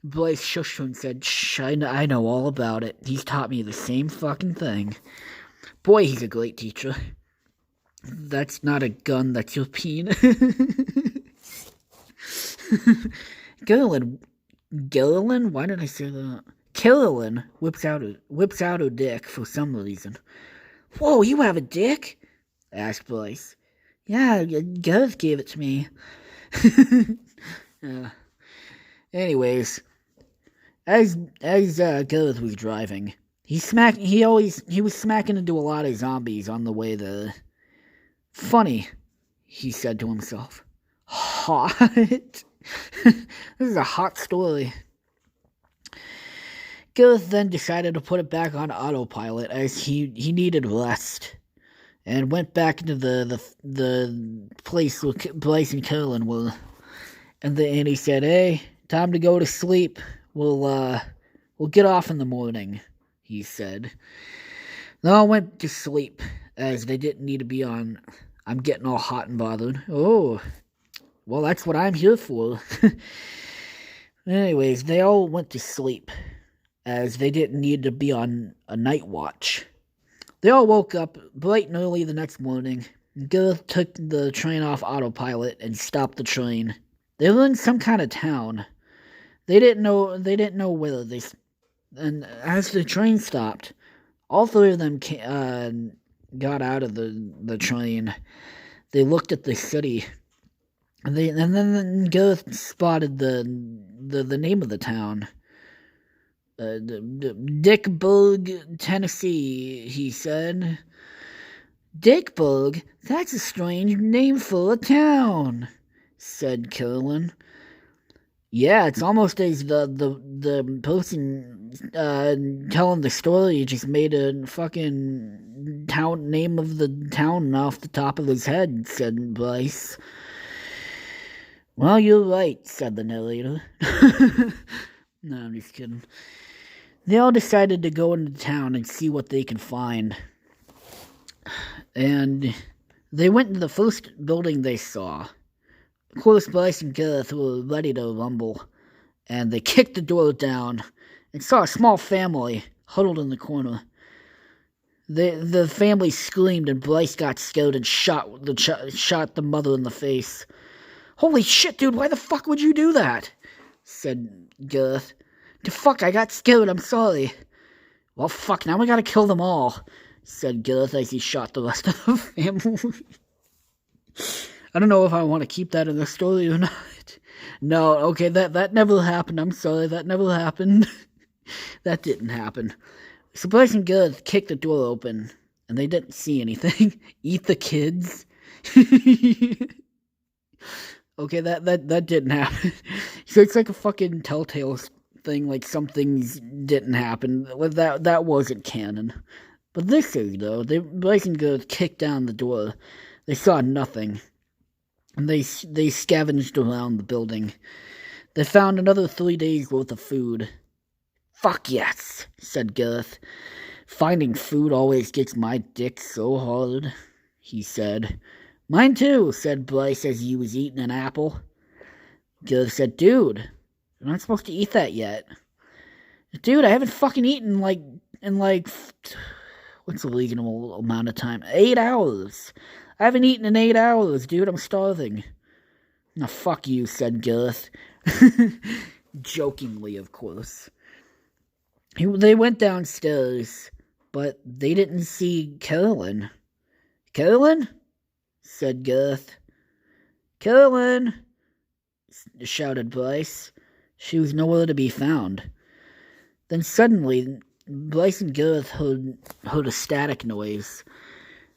Speaker 1: Bryce shushed her and said, "Shh, I know all about it. He's taught me the same fucking thing. Boy, he's a great teacher." "That's not a gun, that's your penis." Gillilan? Why did I say that? Killilan whips out a dick for some reason. Whoa, you have a dick? Asked Bryce. Yeah, Gareth gave it to me. Anyways, as Gareth was driving, he was smacking into a lot of zombies on the way there. Funny, he said to himself. Hot. This is a hot story. Gareth then decided to put it back on autopilot as he needed rest, and went back into the place where Bryce and Carolyn were. And he said, "Hey, time to go to sleep. We'll get off in the morning," he said. They all went to sleep, as they didn't need to be on I'm getting all hot and bothered. Oh, well, that's what I'm here for. Anyways, they all went to sleep, as they didn't need to be on a night watch. They all woke up bright and early the next morning. Gareth took the train off autopilot and stopped the train. They were in some kind of town. They didn't know whether they. And as the train stopped, all three of them got out of the train. They looked at the city. And then Gareth spotted the name of the town. Dickburg, Tennessee, he said. Dickburg? That's a strange name for a town, said Carolyn. Yeah, it's almost as the person telling the story just made a fucking name of the town off the top of his head, said Bryce. Well, you're right, said the narrator. No, I'm just kidding. They all decided to go into town and see what they can find. And they went into the first building they saw. Of course, Bryce and Gareth were ready to rumble, and they kicked the door down and saw a small family huddled in the corner. The family screamed, and Bryce got scared and shot the mother in the face. Holy shit, dude, why the fuck would you do that? Said Gareth. The fuck, I got scared, I'm sorry. Well, fuck, now we gotta kill them all, said Gareth as he shot the rest of the family. I don't know if I want to keep that in the story or not. No, okay, that never happened, I'm sorry, that never happened. That didn't happen. So Bryce and Gareth kicked the door open, and they didn't see anything. Eat the kids? Okay, that didn't happen. So it's like a fucking Telltale thing, like some things didn't happen. That wasn't canon. But this is, though. Bryce and Gareth kicked down the door. They saw nothing. And they scavenged around the building. They found another 3 days' worth of food. Fuck yes, said Gareth. Finding food always gets my dick so hard, he said. Mine too, said Bryce as he was eating an apple. Gareth said, dude, you're not supposed to eat that yet. Dude, I haven't fucking eaten in what's a reasonable amount of time? 8 hours. I haven't eaten in 8 hours, dude, I'm starving. No, fuck you, said Gareth. Jokingly, of course. They went downstairs, but they didn't see Carolyn. Carolyn? Said Gareth. Carolyn! Shouted Bryce. She was nowhere to be found. Then suddenly, Bryce and Gareth heard a static noise,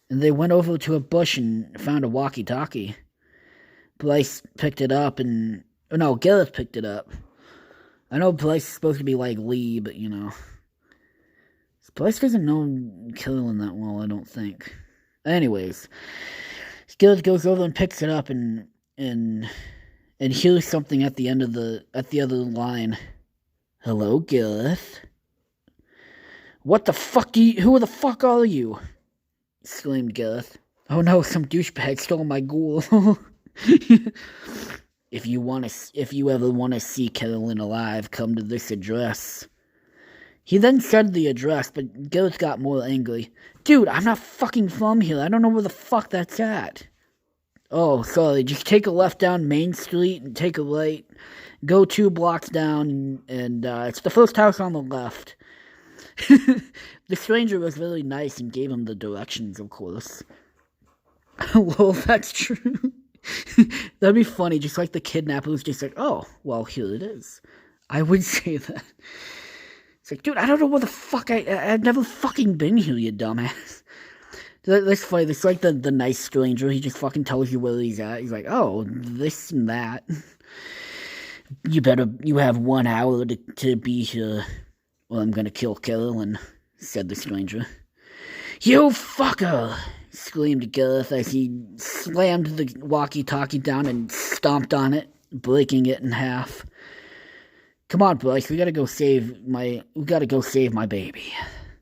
Speaker 1: and they went over to a bush and found a walkie-talkie. Bryce picked it up Gareth picked it up. I know Bryce is supposed to be like Lee, but you know. Bryce doesn't know Carolyn that well, I don't think. Anyways, Gareth goes over and picks it up and hears something at the end of the other line. Hello, Gareth. What the fuck who the fuck are you? Screamed Gareth. Oh no, some douchebag stole my ghoul. If you ever want to see Carolyn alive, come to this address. He then said the address, but Gareth got more angry. Dude, I'm not fucking from here. I don't know where the fuck that's at. Oh, sorry, just take a left down Main Street and take a right. Go 2 blocks down, and it's the first house on the left. The stranger was really nice and gave him the directions, of course. Well, that's true. That'd be funny, just like the kidnapper was just like, oh, well, here it is. I would say that. It's like, dude, I don't know where the fuck I've never fucking been here, you dumbass. That's funny. That's like the nice stranger. He just fucking tells you where he's at. He's like, oh, this and that. You have 1 hour to be here, or I'm gonna kill Carolyn, said the stranger. You fucker! Screamed Gareth as he slammed the walkie-talkie down and stomped on it, breaking it in half. Come on, Bryce, we gotta go save my baby,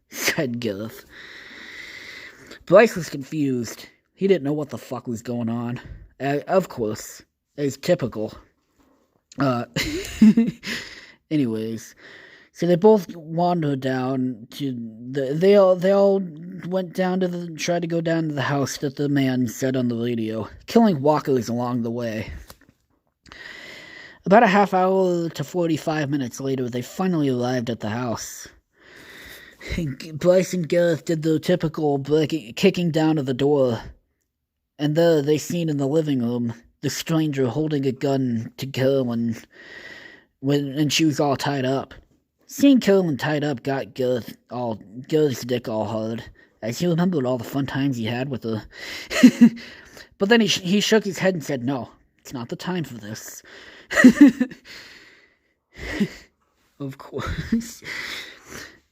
Speaker 1: said Gareth. Bryce was confused. He didn't know what the fuck was going on. Of course, as typical. Anyways, so they both wandered down to they all went down to tried to go down to the house that the man said on the radio, killing walkers along the way. About a half hour to 45 minutes later, they finally arrived at the house. Bryce and Gareth did the typical kicking down of the door, and there they seen in the living room the stranger holding a gun to Carolyn and she was all tied up. Seeing Carolyn tied up got Gareth's dick all hard, as he remembered all the fun times he had with her. But then he shook his head and said, no, it's not the time for this. Of course.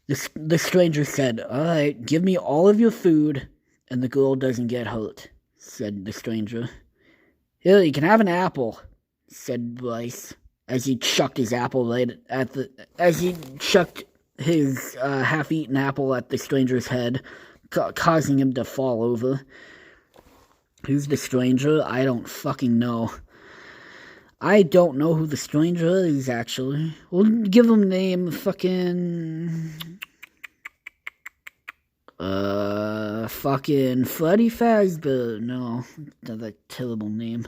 Speaker 1: The stranger said, all right, give me all of your food and the girl doesn't get hurt, said the stranger. Here, you can have an apple, said Bryce, as he chucked his apple as he chucked his half-eaten apple at the stranger's head, causing him to fall over. Who's the stranger? I don't fucking know. I don't know who the stranger is, actually. We'll give him name fucking Freddy Fazbear. No, that's a terrible name.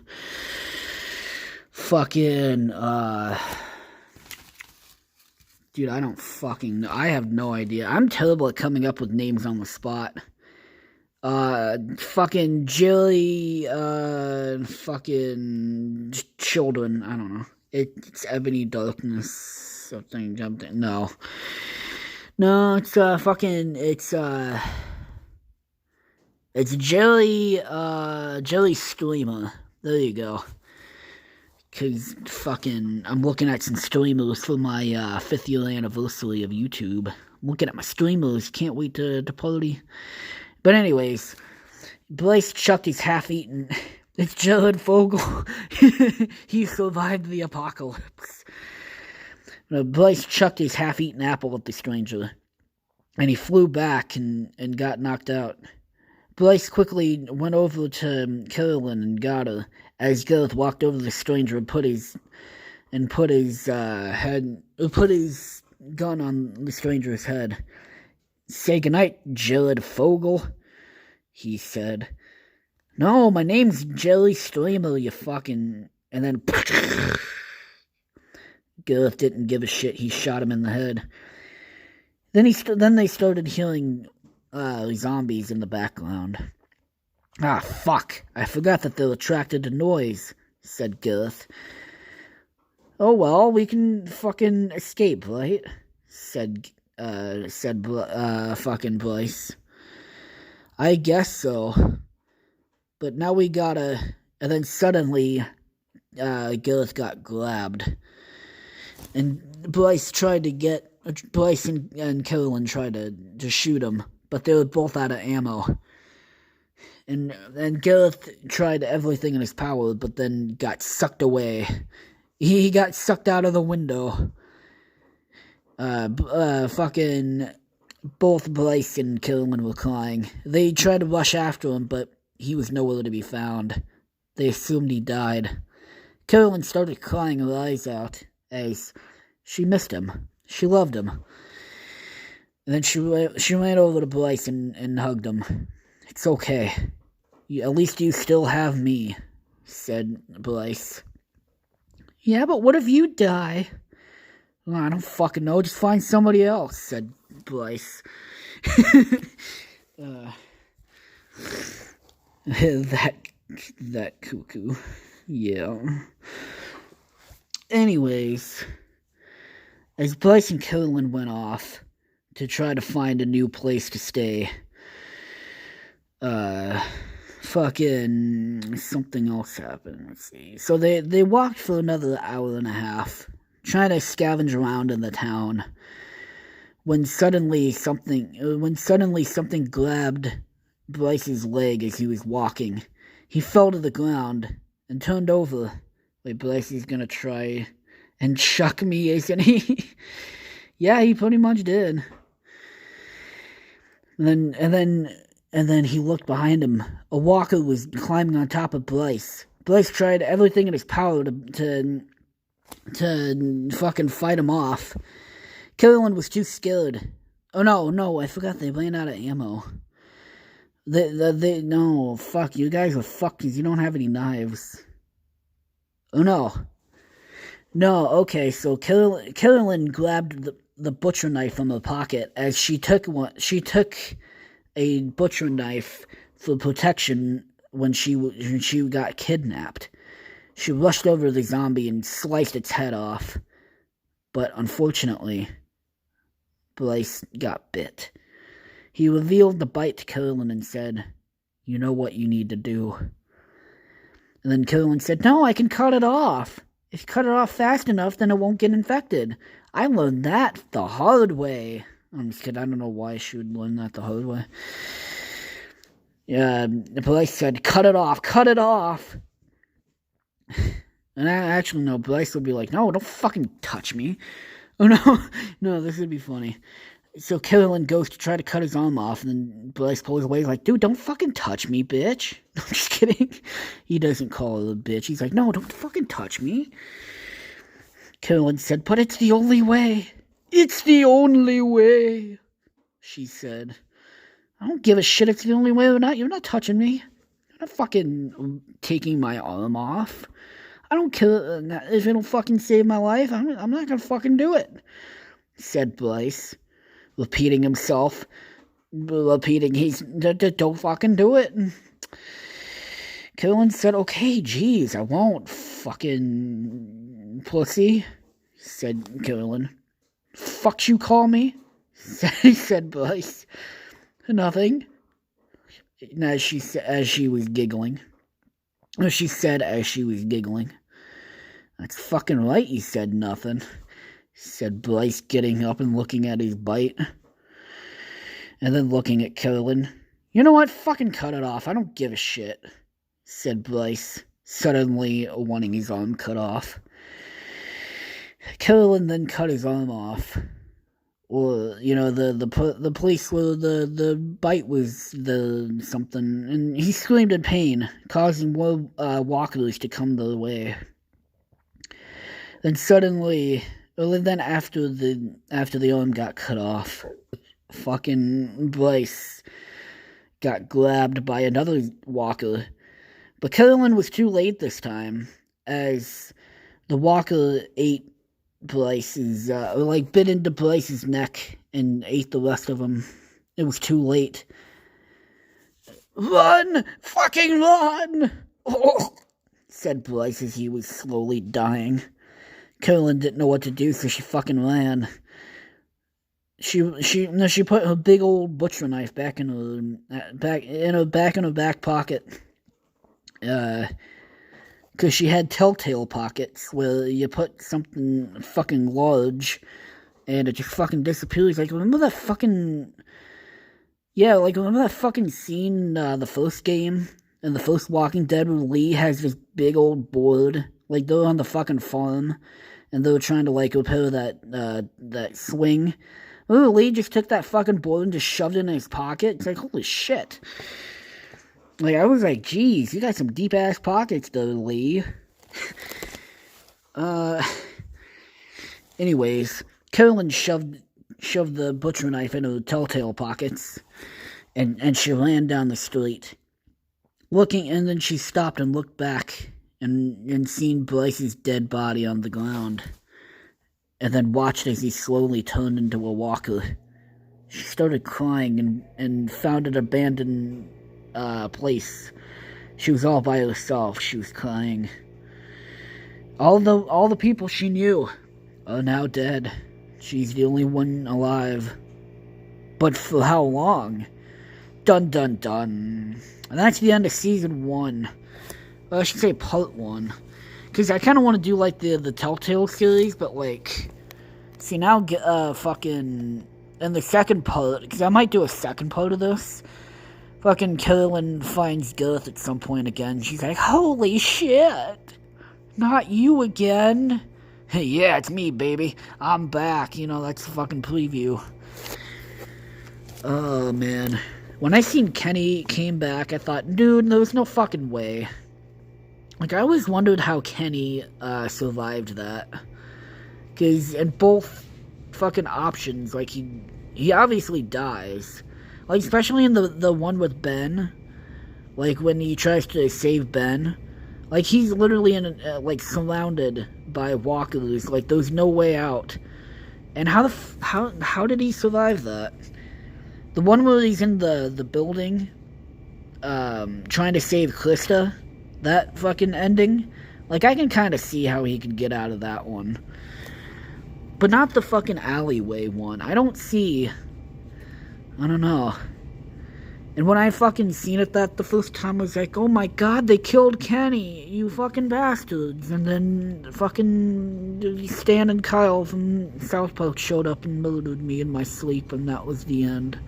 Speaker 1: Fucking, dude, I don't fucking know. I have no idea. I'm terrible at coming up with names on the spot. Fucking Jilly, fucking children. I don't know. It's Ebony Darkness, something. No. No, it's Jelly Streamer. There you go. Cause fucking, I'm looking at some streamers for my 5th year anniversary of YouTube. I'm looking at my streamers. Can't wait to party. But anyways, Bryce chucked his half-eaten. It's Jared Fogle. He survived the apocalypse. Bryce chucked his half-eaten apple at the stranger, and he flew back and got knocked out. Bryce quickly went over to Carolyn and got her, as Gareth walked over to the stranger and put his gun on the stranger's head. Say goodnight, Jared Fogle, he said. No, my name's Jelly Streamer, you fucking... And then... Gareth didn't give a shit. He shot him in the head. Then they started hearing zombies in the background. Ah, fuck. I forgot that they're attracted to noise, said Gareth. Oh, well, we can fucking escape, right? Said fucking Bryce. I guess so. But now we gotta... And then suddenly, Gareth got grabbed. And Bryce and Carolyn tried to shoot him, but they were both out of ammo. And Gareth tried everything in his power, but then got sucked away. He got sucked out of the window. Fucking both Bryce and Carolyn were crying. They tried to rush after him, but he was nowhere to be found. They assumed he died. Carolyn started crying her eyes out, as she missed him. She loved him. And then she ran over to Bryce and hugged him. It's okay. At least you still have me, said Blythe. Yeah, but what if you die? Well, I don't fucking know. Just find somebody else, said Blythe. That cuckoo. Yeah. Anyways, as Blythe and Carolyn went off to try to find a new place to stay, fucking something else happened. Let's see. So they walked for another hour and a half, trying to scavenge around in the town, when suddenly something grabbed Bryce's leg as he was walking. He fell to the ground and turned over. Like, Bryce is gonna try and chuck me, isn't he? Yeah, he pretty much did. And then he looked behind him. A walker was climbing on top of Bryce. Bryce tried everything in his power to fucking fight him off. Carolyn was too scared. Oh no, I forgot they ran out of ammo. No, fuck, you guys are fucked because you don't have any knives. Oh no, okay, so Carolyn grabbed the butcher knife from her pocket as she took a butcher knife for protection when she got kidnapped. She rushed over the zombie and sliced its head off. But unfortunately, Bryce got bit. He revealed the bite to Carolyn and said, "You know what you need to do." And then Carolyn said, "No, I can cut it off. If you cut it off fast enough, then it won't get infected. I learned that the hard way." I'm just kidding. I don't know why she would learn that the hard way. Yeah, Bryce said, "Cut it off, cut it off." And actually, no, Bryce would be like, "No, don't fucking touch me." Oh, no, this would be funny. So Carolyn goes to try to cut his arm off, and then Bryce pulls away like, "Dude, don't fucking touch me, bitch." No, I'm just kidding. He doesn't call her a bitch. He's like, "No, don't fucking touch me." Carolyn said, "But it's the only way. It's the only way," she said. "I don't give a shit if it's the only way or not. You're not touching me. You're not fucking taking my arm off. I don't care if it'll fucking save my life. I'm not gonna fucking do it," said Bryce, repeating himself. Don't fucking do it. Carolyn said, "Okay, geez, I won't, fucking pussy," said Carolyn. "Fuck you call me?" said Bryce. "Nothing," as she was giggling. She said as she was giggling. "That's fucking right, you said nothing," said Bryce, getting up and looking at his bite. And then looking at Carolyn. "You know what? Fucking cut it off. I don't give a shit," said Bryce, suddenly wanting his arm cut off. Carolyn then cut his arm off. Or, the place where the bite was the something, and he screamed in pain, causing more walkers to come their way. Then after the arm got cut off, fucking Bryce got grabbed by another walker. But Carolyn was too late this time, as the walker ate Bryce's, bit into Bryce's neck and ate the rest of him. It was too late. "Run! Fucking run!" said Bryce as he was slowly dying. Carolyn didn't know what to do, so she fucking ran. She put her big old butcher knife back in her back pocket. Because she had telltale pockets where you put something fucking large and it just fucking disappears. Like, remember that fucking... Yeah, like, remember that fucking scene, the first game, in the first Walking Dead, where Lee has this big old board? Like, they're on the fucking farm, and they're trying to, like, repair that swing. Remember Lee just took that fucking board and just shoved it in his pocket? It's like, holy shit. Like, I was like, geez, you got some deep-ass pockets, though, Lee. Anyways, Carolyn shoved the butcher knife into the telltale pockets, and she ran down the street. And then she stopped and looked back and seen Bryce's dead body on the ground, and then watched as he slowly turned into a walker. She started crying and found an abandoned place. She was all by herself. She was crying. All the people she knew are now dead. She's the only one alive. But for how long? Dun dun dun. And that's the end of season 1. I should say part 1. Because I kind of want to do like the Telltale series, but like, see now fucking in the second part, because I might do a second part of this. Fucking Carolyn finds Garth at some point again. She's like, holy shit! Not you again! Yeah, it's me, baby. I'm back. You know, that's the fucking preview. Oh, man. When I seen Kenny came back, I thought, dude, there was no fucking way. Like, I always wondered how Kenny survived that. Because in both fucking options, like, he obviously dies. Like, especially in the one with Ben. Like, when he tries to save Ben. Like, he's literally like, surrounded by walkers. Like, there's no way out. And how did he survive that? The one where he's in the building, trying to save Krista, that fucking ending, like, I can kind of see how he could get out of that one. But not the fucking alleyway one. I don't know. And when I fucking seen it the first time, I was like, oh my god, they killed Kenny, you fucking bastards. And then fucking Stan and Kyle from South Park showed up and murdered me in my sleep, and that was the end.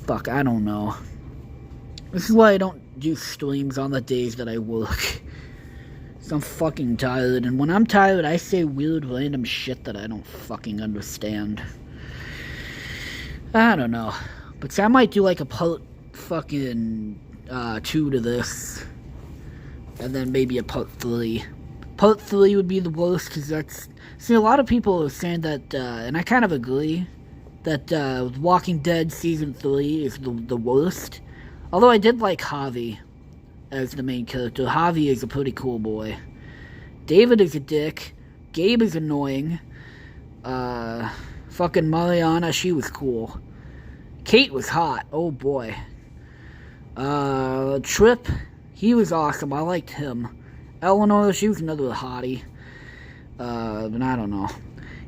Speaker 1: Fuck, I don't know. This is why I don't do streams on the days that I work. So I'm fucking tired, and when I'm tired, I say weird random shit that I don't fucking understand. I don't know. But see, I might do like a part fucking 2 to this. And then maybe a part 3. Part 3 would be the worst, because that's... See, a lot of people are saying that, and I kind of agree, that Walking Dead Season 3 is the worst. Although I did like Javi as the main character. Javi is a pretty cool boy. David is a dick. Gabe is annoying. Fucking Mariana, she was cool. Kate was hot. Oh boy. Trip, he was awesome. I liked him. Eleanor, she was another hottie. But I don't know.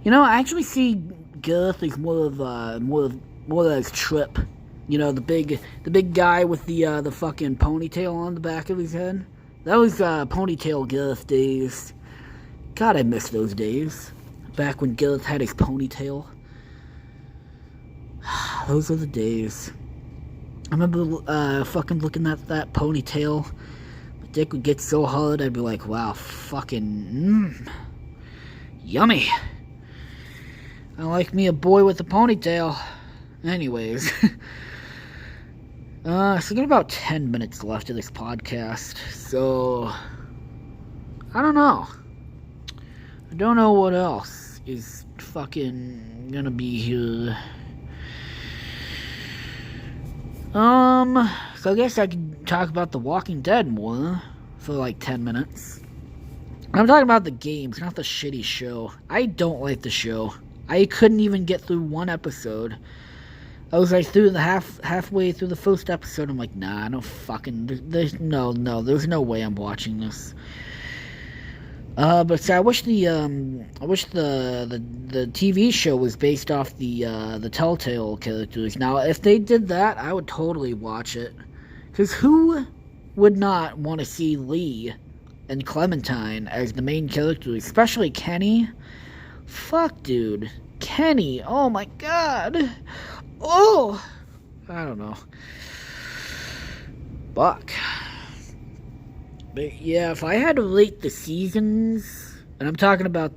Speaker 1: You know, I actually see Garth as more as Trip. You know, the big guy with the fucking ponytail on the back of his head. That was Ponytail Garth days. God, I miss those days. Back when Garth had his ponytail. Those are the days. I remember fucking looking at that ponytail. My dick would get so hard, I'd be like, wow, fucking, yummy. I like me a boy with a ponytail. Anyways. So we got about 10 minutes left of this podcast. So, I don't know. I don't know what else is fucking gonna be here. So I guess I could talk about The Walking Dead more for like 10 minutes. I'm talking about the games, not the shitty show. I don't like the show. I couldn't even get through one episode. I was like through the halfway through the first episode. I'm like, nah, no fucking, there's no way I'm watching this. But I wish the TV show was based off the Telltale characters. Now, if they did that, I would totally watch it. Because who would not want to see Lee and Clementine as the main characters, especially Kenny? Fuck, dude. Kenny, oh my god. Oh! I don't know. Fuck. But yeah, if I had to rate the seasons, and I'm talking about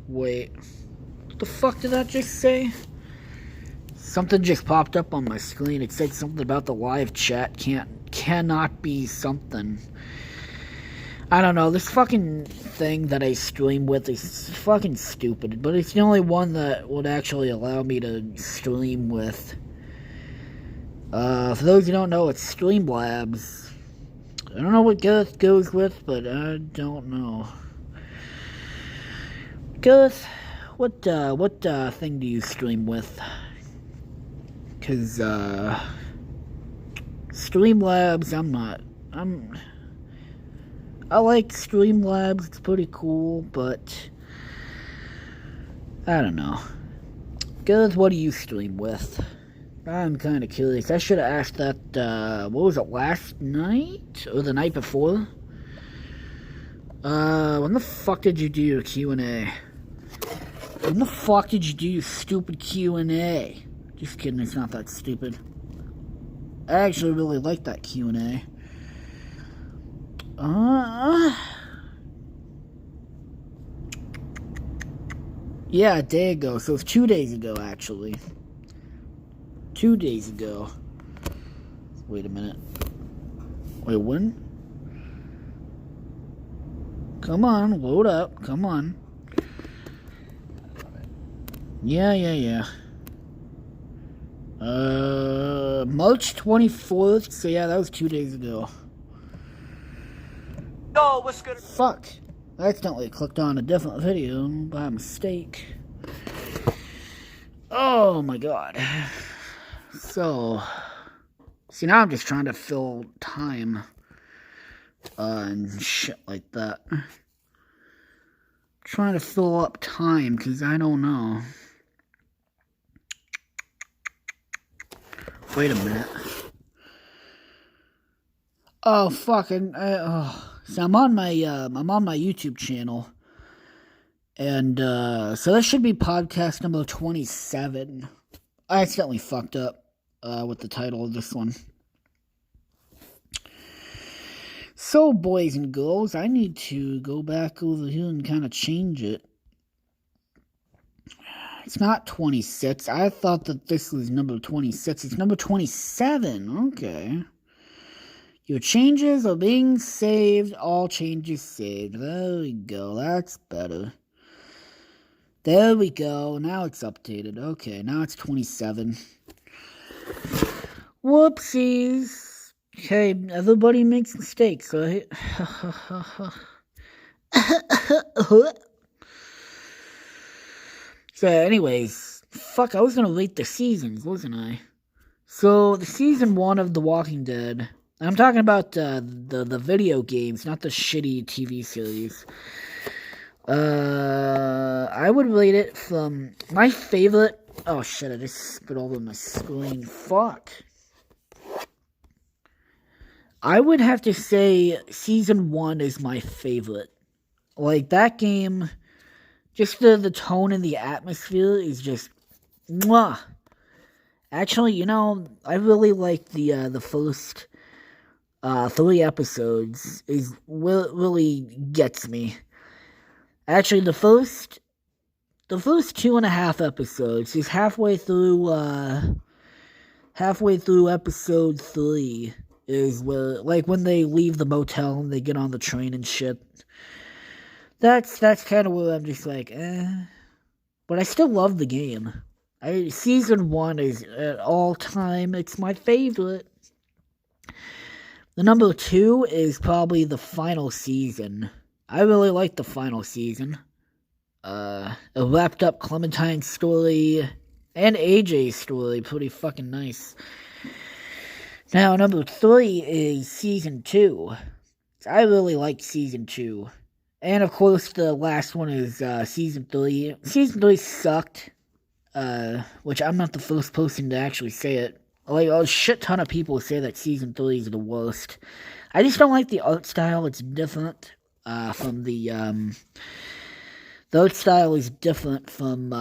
Speaker 1: wait, what the fuck did that just say? Something just popped up on my screen. It said something about the live chat cannot be something. I don't know, this fucking thing that I stream with is fucking stupid, but it's the only one that would actually allow me to stream with. For those who don't know, it's Streamlabs. I don't know what Gareth goes with, but I don't know. Gareth, what thing do you stream with? Cause Streamlabs, I like Streamlabs, it's pretty cool, but I don't know. Gareth, what do you stream with? I'm kind of curious. I should have asked that, what was it, last night? Or the night before? When the fuck did you do your Q&A? When the fuck did you do your stupid Q&A? Just kidding, it's not that stupid. I actually really like that Q&A. Yeah, a day ago. So it's 2 days ago, actually. 2 days ago. Wait a minute. Wait, when? Come on, load up. Come on. Yeah. March 24th. So yeah, that was 2 days ago.
Speaker 2: Oh, what's good?
Speaker 1: Fuck. I accidentally clicked on a different video by mistake. Oh my god. So, see, now I'm just trying to fill time and shit like that. Trying to fill up time because I don't know. Wait a minute. Oh fuck! So I'm on my YouTube channel, and so that should be podcast number 27. I accidentally fucked up with the title of this one. So, boys and girls, I need to go back over here and kind of change it. It's not 26. I thought that this was number 26. It's number 27. Okay. Your changes are being saved. All changes saved. There we go. That's better. There we go. Now it's updated. Okay, now it's 27. Whoopsies. Okay, everybody makes mistakes, right? So, anyways, fuck, I was gonna rate the seasons, wasn't I? So, the season 1 of The Walking Dead, I'm talking about the video games, not the shitty TV series. I would rate it from my favorite. Oh shit, I just spit all over my screen. Fuck. I would have to say season 1 is my favorite. Like, that game, just the tone and the atmosphere is just mwah. Actually, you know, I really like the first 3 episodes. Is really gets me. Actually, the first 2.5 episodes is halfway through episode 3 is where, like, when they leave the motel and they get on the train and shit. That's kind of where I'm just like, but I still love the game. Season 1 is at all time, it's my favorite. The number 2 is probably the final season. I really like the final season. It wrapped up Clementine's story and AJ's story pretty fucking nice. Now, number 3 is season 2. I really like season 2. And of course, the last one is season 3. Season 3 sucked, which I'm not the first person to actually say it. Like, a shit ton of people say that season 3 is the worst. I just don't like the art style. It's different from the art style is different from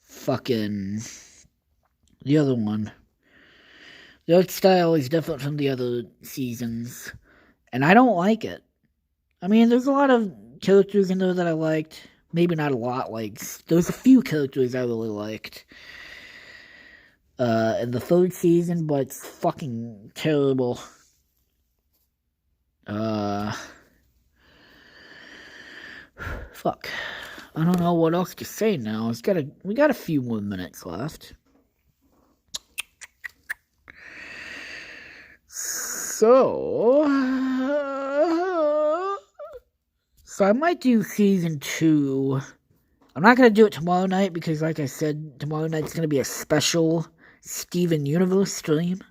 Speaker 1: fucking the other one. The art style is different from the other seasons, and I don't like it. I mean, there's a lot of characters in there that I liked. Maybe not a lot, like, there's a few characters I really liked in the 3rd season, but it's fucking terrible. Fuck. I don't know what else to say now. We got a few more minutes left. So I might do season 2. I'm not going to do it tomorrow night because, like I said, tomorrow night's going to be a special Steven Universe stream.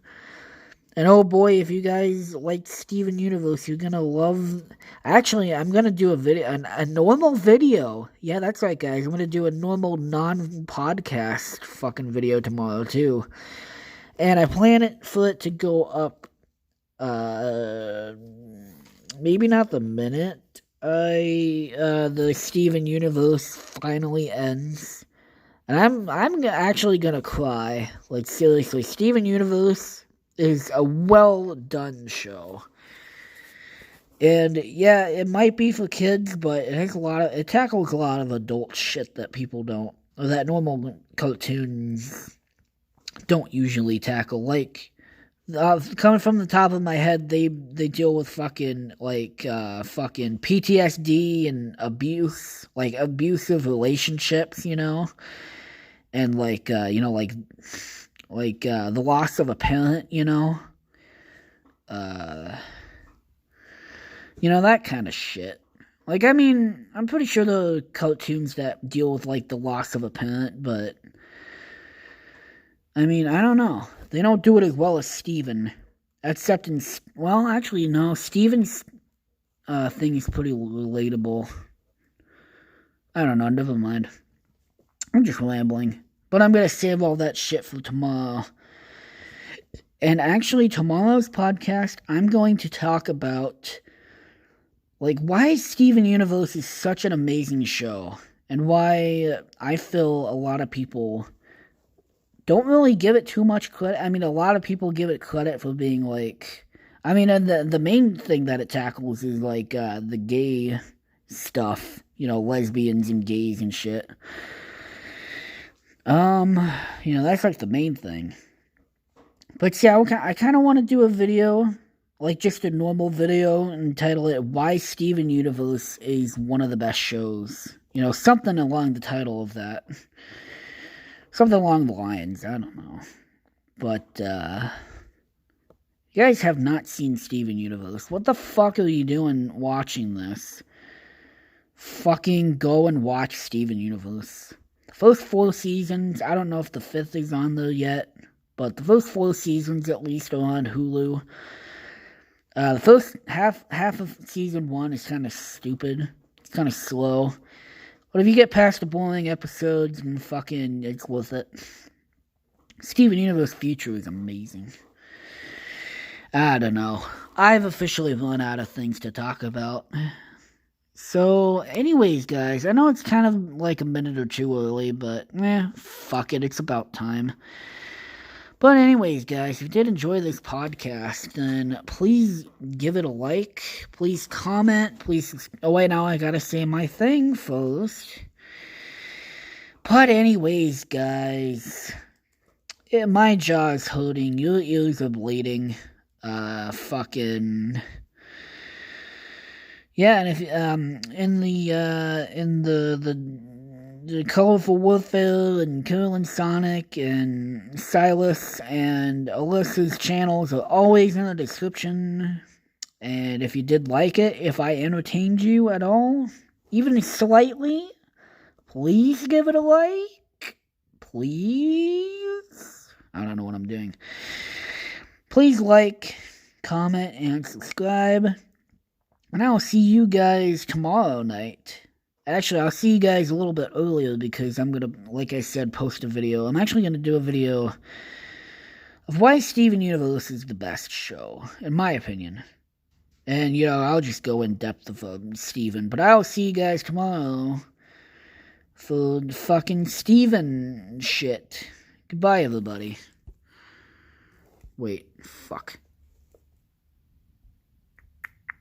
Speaker 1: And oh boy, if you guys like Steven Universe, you're going to love... Actually, I'm going to do a normal video. Yeah, that's right, guys. I'm going to do a normal, non-podcast fucking video tomorrow, too. And I plan for it to go up, maybe not the minute the Steven Universe finally ends, and I'm actually gonna cry. Like, seriously, Steven Universe is a well done show, and yeah, it might be for kids, but it tackles a lot of adult shit that people don't, or that normal cartoons don't usually tackle. Like, coming from the top of my head, they deal with fucking PTSD and abuse, like abusive relationships, and like the loss of a parent, that kind of shit. Like, I mean, I'm pretty sure there are cartoons that deal with like the loss of a parent, but I mean, I don't know. They don't do it as well as Steven. Except in... Well, actually, no. Steven's thing is pretty relatable. I don't know. Never mind. I'm just rambling. But I'm going to save all that shit for tomorrow. And actually, tomorrow's podcast, I'm going to talk about... like, why Steven Universe is such an amazing show. And why I feel a lot of people... don't really give it too much credit. I mean, a lot of people give it credit for being like... I mean, and the main thing that it tackles is like the gay stuff. Lesbians and gays and shit. That's like the main thing. But yeah, I kind of want to do a video, like just a normal video, and title it "Why Steven Universe is One of the Best Shows." Something along the title of that. Something along the lines, I don't know. But, you guys have not seen Steven Universe. What the fuck are you doing watching this? Fucking go and watch Steven Universe. The first 4 seasons, I don't know if the 5th is on there yet, but the first 4 seasons at least are on Hulu. The first half of season 1 is kind of stupid. It's kind of slow. But if you get past the boring episodes, and fucking, it's worth it. Steven Universe Future is amazing. I don't know. I've officially run out of things to talk about. So, anyways, guys, I know it's kind of like a minute or two early, but, fuck it, it's about time. But anyways, guys, if you did enjoy this podcast, then please give it a like. Please comment. Please... Oh, wait, now I gotta say my thing first. But anyways, guys, my jaw is hurting. Your ears are bleeding. Fucking... Yeah, and if in the Colorful Warfare and Curlin Sonic and Silas and Alyssa's channels are always in the description. And if you did like it, if I entertained you at all, even slightly, please give it a like. Please. I don't know what I'm doing. Please like, comment, and subscribe. And I'll see you guys tomorrow night. Actually, I'll see you guys a little bit earlier because I'm going to, like I said, post a video. I'm actually going to do a video of why Steven Universe is the best show, in my opinion. And, I'll just go in depth of Steven. But I'll see you guys tomorrow for fucking Steven shit. Goodbye, everybody. Wait, fuck.